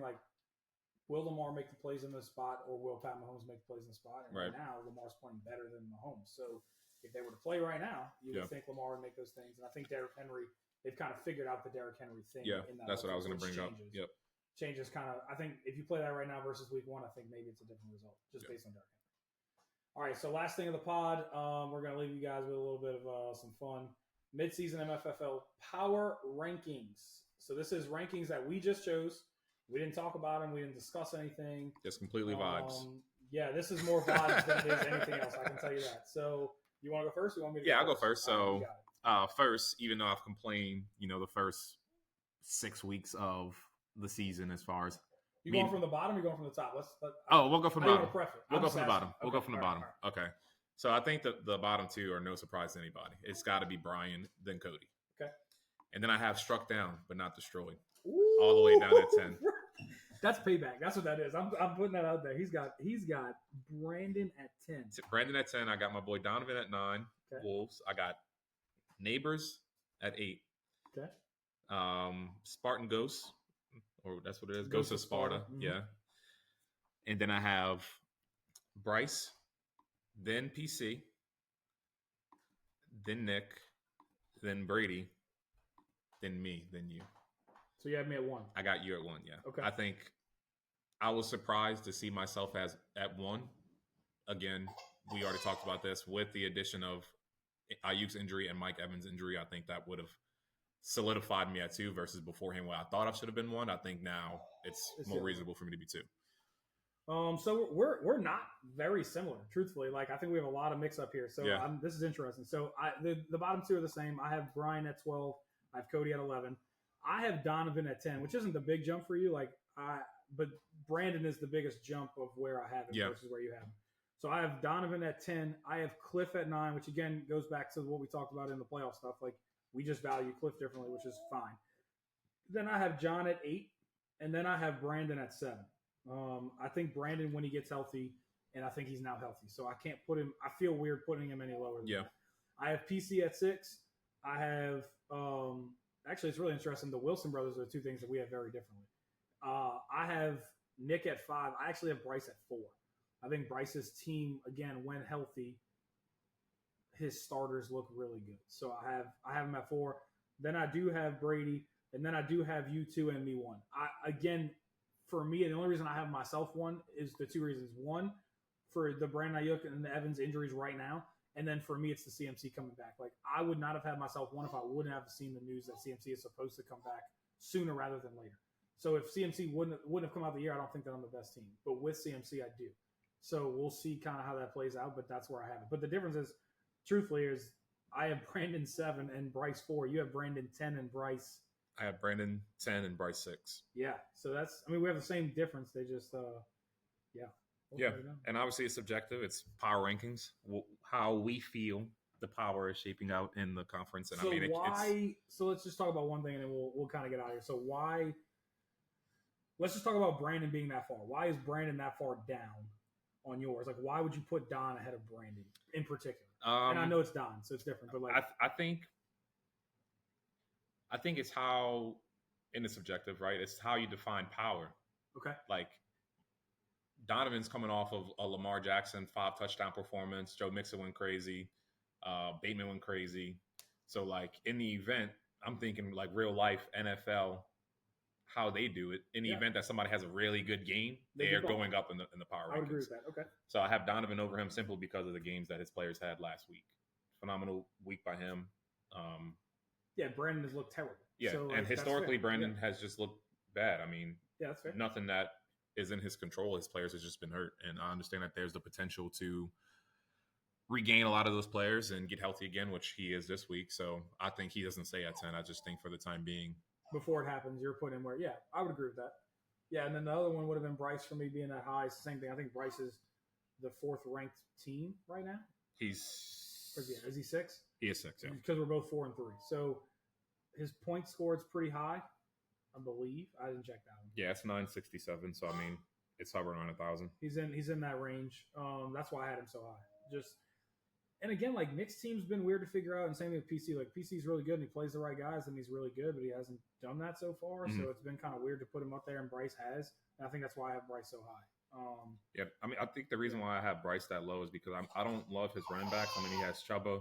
Will Lamar make the plays in the spot, or will Pat Mahomes make the plays in the spot? And right now, Lamar's playing better than Mahomes. So if they were to play right now, you would think Lamar would make those things. And I think Derrick Henry, they've kind of figured out the Derrick Henry thing. Yeah, that's what I was going to bring up. Yep. Changes kind of. I think if you play that right now versus week 1, I think maybe it's a different result just based on Derrick Henry. All right, so last thing of the pod, we're going to leave you guys with a little bit of some fun. Mid-season MFFL power rankings. So this is rankings that we just chose. We didn't talk about them. We didn't discuss anything. Just completely vibes. Yeah, this is more vibes than it is anything else. I can tell you that. So you want to go first? Or you want me to? I'll go first. So first, even though I've complained, the first 6 weeks of the season as far as you going from the bottom or you going from the top? We'll go from the bottom. We'll go from the bottom. Okay, we'll go from the bottom. Right. Okay. So I think that the bottom 2 are no surprise to anybody. It's got to be Brian, then Cody. Okay. And then I have struck down but not destroyed. Ooh. All the way down at 10. That's payback. That's what that is. I'm putting that out there. He's got Brandon at 10. Brandon at 10. I got my boy Donovan at 9. Okay. Wolves. I got Neighbors at 8. Okay. Spartan Ghosts. Or that's what it is. Ghosts of Sparta. Mm-hmm. Yeah. And then I have Bryce, then PC, then Nick, then Brady, then me, then you. So you have me at 1. I got you at 1. Yeah. Okay. I think I was surprised to see myself as at 1. Again, we already talked about this with the addition of Ayuk's injury and Mike Evans' injury. I think that would have solidified me at 2 versus beforehand where I thought I should have been 1. I think now it's more reasonable for me to be 2. So we're not very similar, truthfully. Like I think we have a lot of mix up here. So yeah. This is interesting. So the bottom 2 are the same. I have Brian at 12. I have Cody at 11. I have Donovan at 10, which isn't the big jump for you. But Brandon is the biggest jump of where I have him versus where you have him. So I have Donovan at 10. I have Cliff at 9, which again goes back to what we talked about in the playoff stuff. Like we just value Cliff differently, which is fine. Then I have John at 8, and then I have Brandon at 7. I think Brandon, when he gets healthy, and I think he's now healthy, so I can't put him. I feel weird putting him any lower than that. I have PC at 6. I have actually, it's really interesting. The Wilson brothers are 2 things that we have very differently. I have Nick at 5. I actually have Bryce at 4. I think Bryce's team, again, when healthy, his starters look really good. So I have him at 4. Then I do have Brady, and then I do have you 2 and me 1. For me, the only reason I have myself 1 is the 2 reasons. 1, for the Brandon Ayuk and the Evans injuries right now. And then for me, it's the CMC coming back. Like I would not have had myself 1 if I wouldn't have seen the news that CMC is supposed to come back sooner rather than later. So if CMC wouldn't have come out the year, I don't think that I'm the best team. But with CMC, I do. So we'll see kind of how that plays out, but that's where I have it. But the difference is, truthfully, is I have Brandon 7 and Bryce 4. You have Brandon 10 and Bryce. I have Brandon 10 and Bryce 6. Yeah. So we have the same difference. They just, And obviously it's subjective. It's power rankings. How we feel the power is shaping out in the conference. And so so let's just talk about one thing and then we'll kind of get out of here. So let's just talk about Brandon being that far. Why is Brandon that far down on yours? Like, why would you put Don ahead of Brandon in particular? And I know it's Don, so it's different. But I think it's how, and it's subjective, right? It's how you define power. Okay. Like Donovan's coming off of a Lamar Jackson 5 touchdown performance. Joe Mixon went crazy. Bateman went crazy. So like in the event, I'm thinking like real life NFL, how they do it. In the event that somebody has a really good game, they are going up in the power rankings. I would agree with that. Okay. So I have Donovan over him simply because of the games that his players had last week. Phenomenal week by him. Brandon has looked terrible. Yeah, so, and historically, Brandon has just looked bad. I mean, that's fair. Nothing that is in his control. His players have just been hurt. And I understand that there's the potential to regain a lot of those players and get healthy again, which he is this week. So I think he doesn't stay at 10. I just think for the time being. Before it happens, you're putting him where, I would agree with that. Yeah, and then the other one would have been Bryce for me being that high. It's the same thing. I think Bryce is the 4th ranked team right now. Is he 6? He is 6, yeah. Because we're both 4 and 3. So his point score is pretty high, I believe. I didn't check that one. Yeah, it's 967. So I mean, it's hovering on 1,000. He's in that range. That's why I had him so high. And again, like Nick's team's been weird to figure out, and same with PC. Like PC's really good and he plays the right guys and he's really good, but he hasn't done that so far. Mm-hmm. So it's been kind of weird to put him up there, and Bryce has. And I think that's why I have Bryce so high. I mean, I think the reason why I have Bryce that low is because I don't love his running backs. I mean, he has Chuba,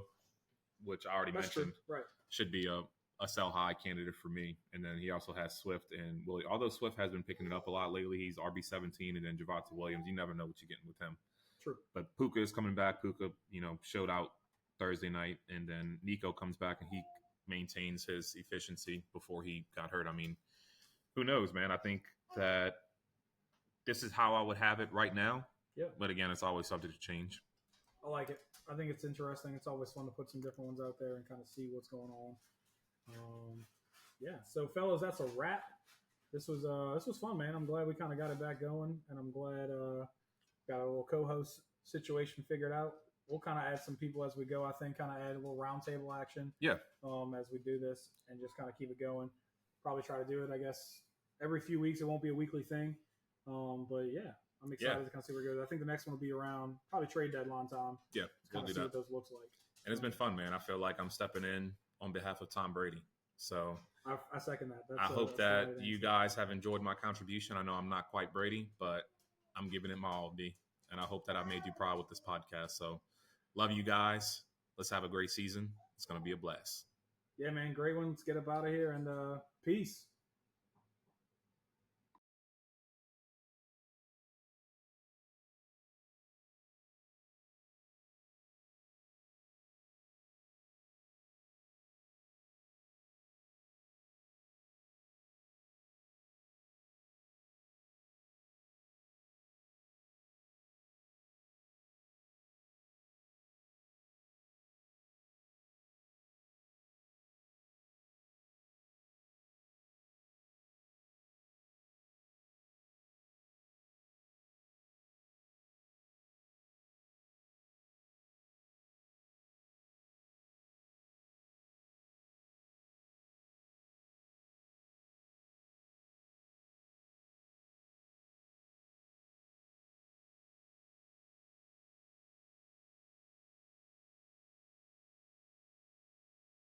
which I already mentioned, right? Should be a sell high candidate for me. And then he also has Swift and Willie. Although Swift has been picking it up a lot lately, he's RB17, and then Javonte Williams. You never know what you're getting with him. True. But Puka is coming back. Puka, showed out Thursday night, and then Nico comes back and he maintains his efficiency before he got hurt. I mean, who knows, man? I think that this is how I would have it right now. Yeah. But again, it's always subject to change. I like it. I think it's interesting. It's always fun to put some different ones out there and kind of see what's going on. So fellas, that's a wrap. This was fun, man. I'm glad we kind of got it back going, and I'm glad got a little co-host situation figured out. We'll kind of add some people as we go. I think kind of add a little roundtable action. Yeah. As we do this, and just kind of keep it going. Probably try to do it, I guess, every few weeks. It won't be a weekly thing. But yeah, I'm excited to kind of see where it goes. I think the next one will be around probably trade deadline time. Yeah, we'll see what those looks like. And it's been fun, man. I feel like I'm stepping in on behalf of Tom Brady. So I second that. I hope that you guys have enjoyed my contribution. I know I'm not quite Brady, but I'm giving it my all, D. and I hope that I made you proud with this podcast. So love you guys. Let's have a great season. It's going to be a blast. Yeah, man. Great one. Let's get up out of here, and peace.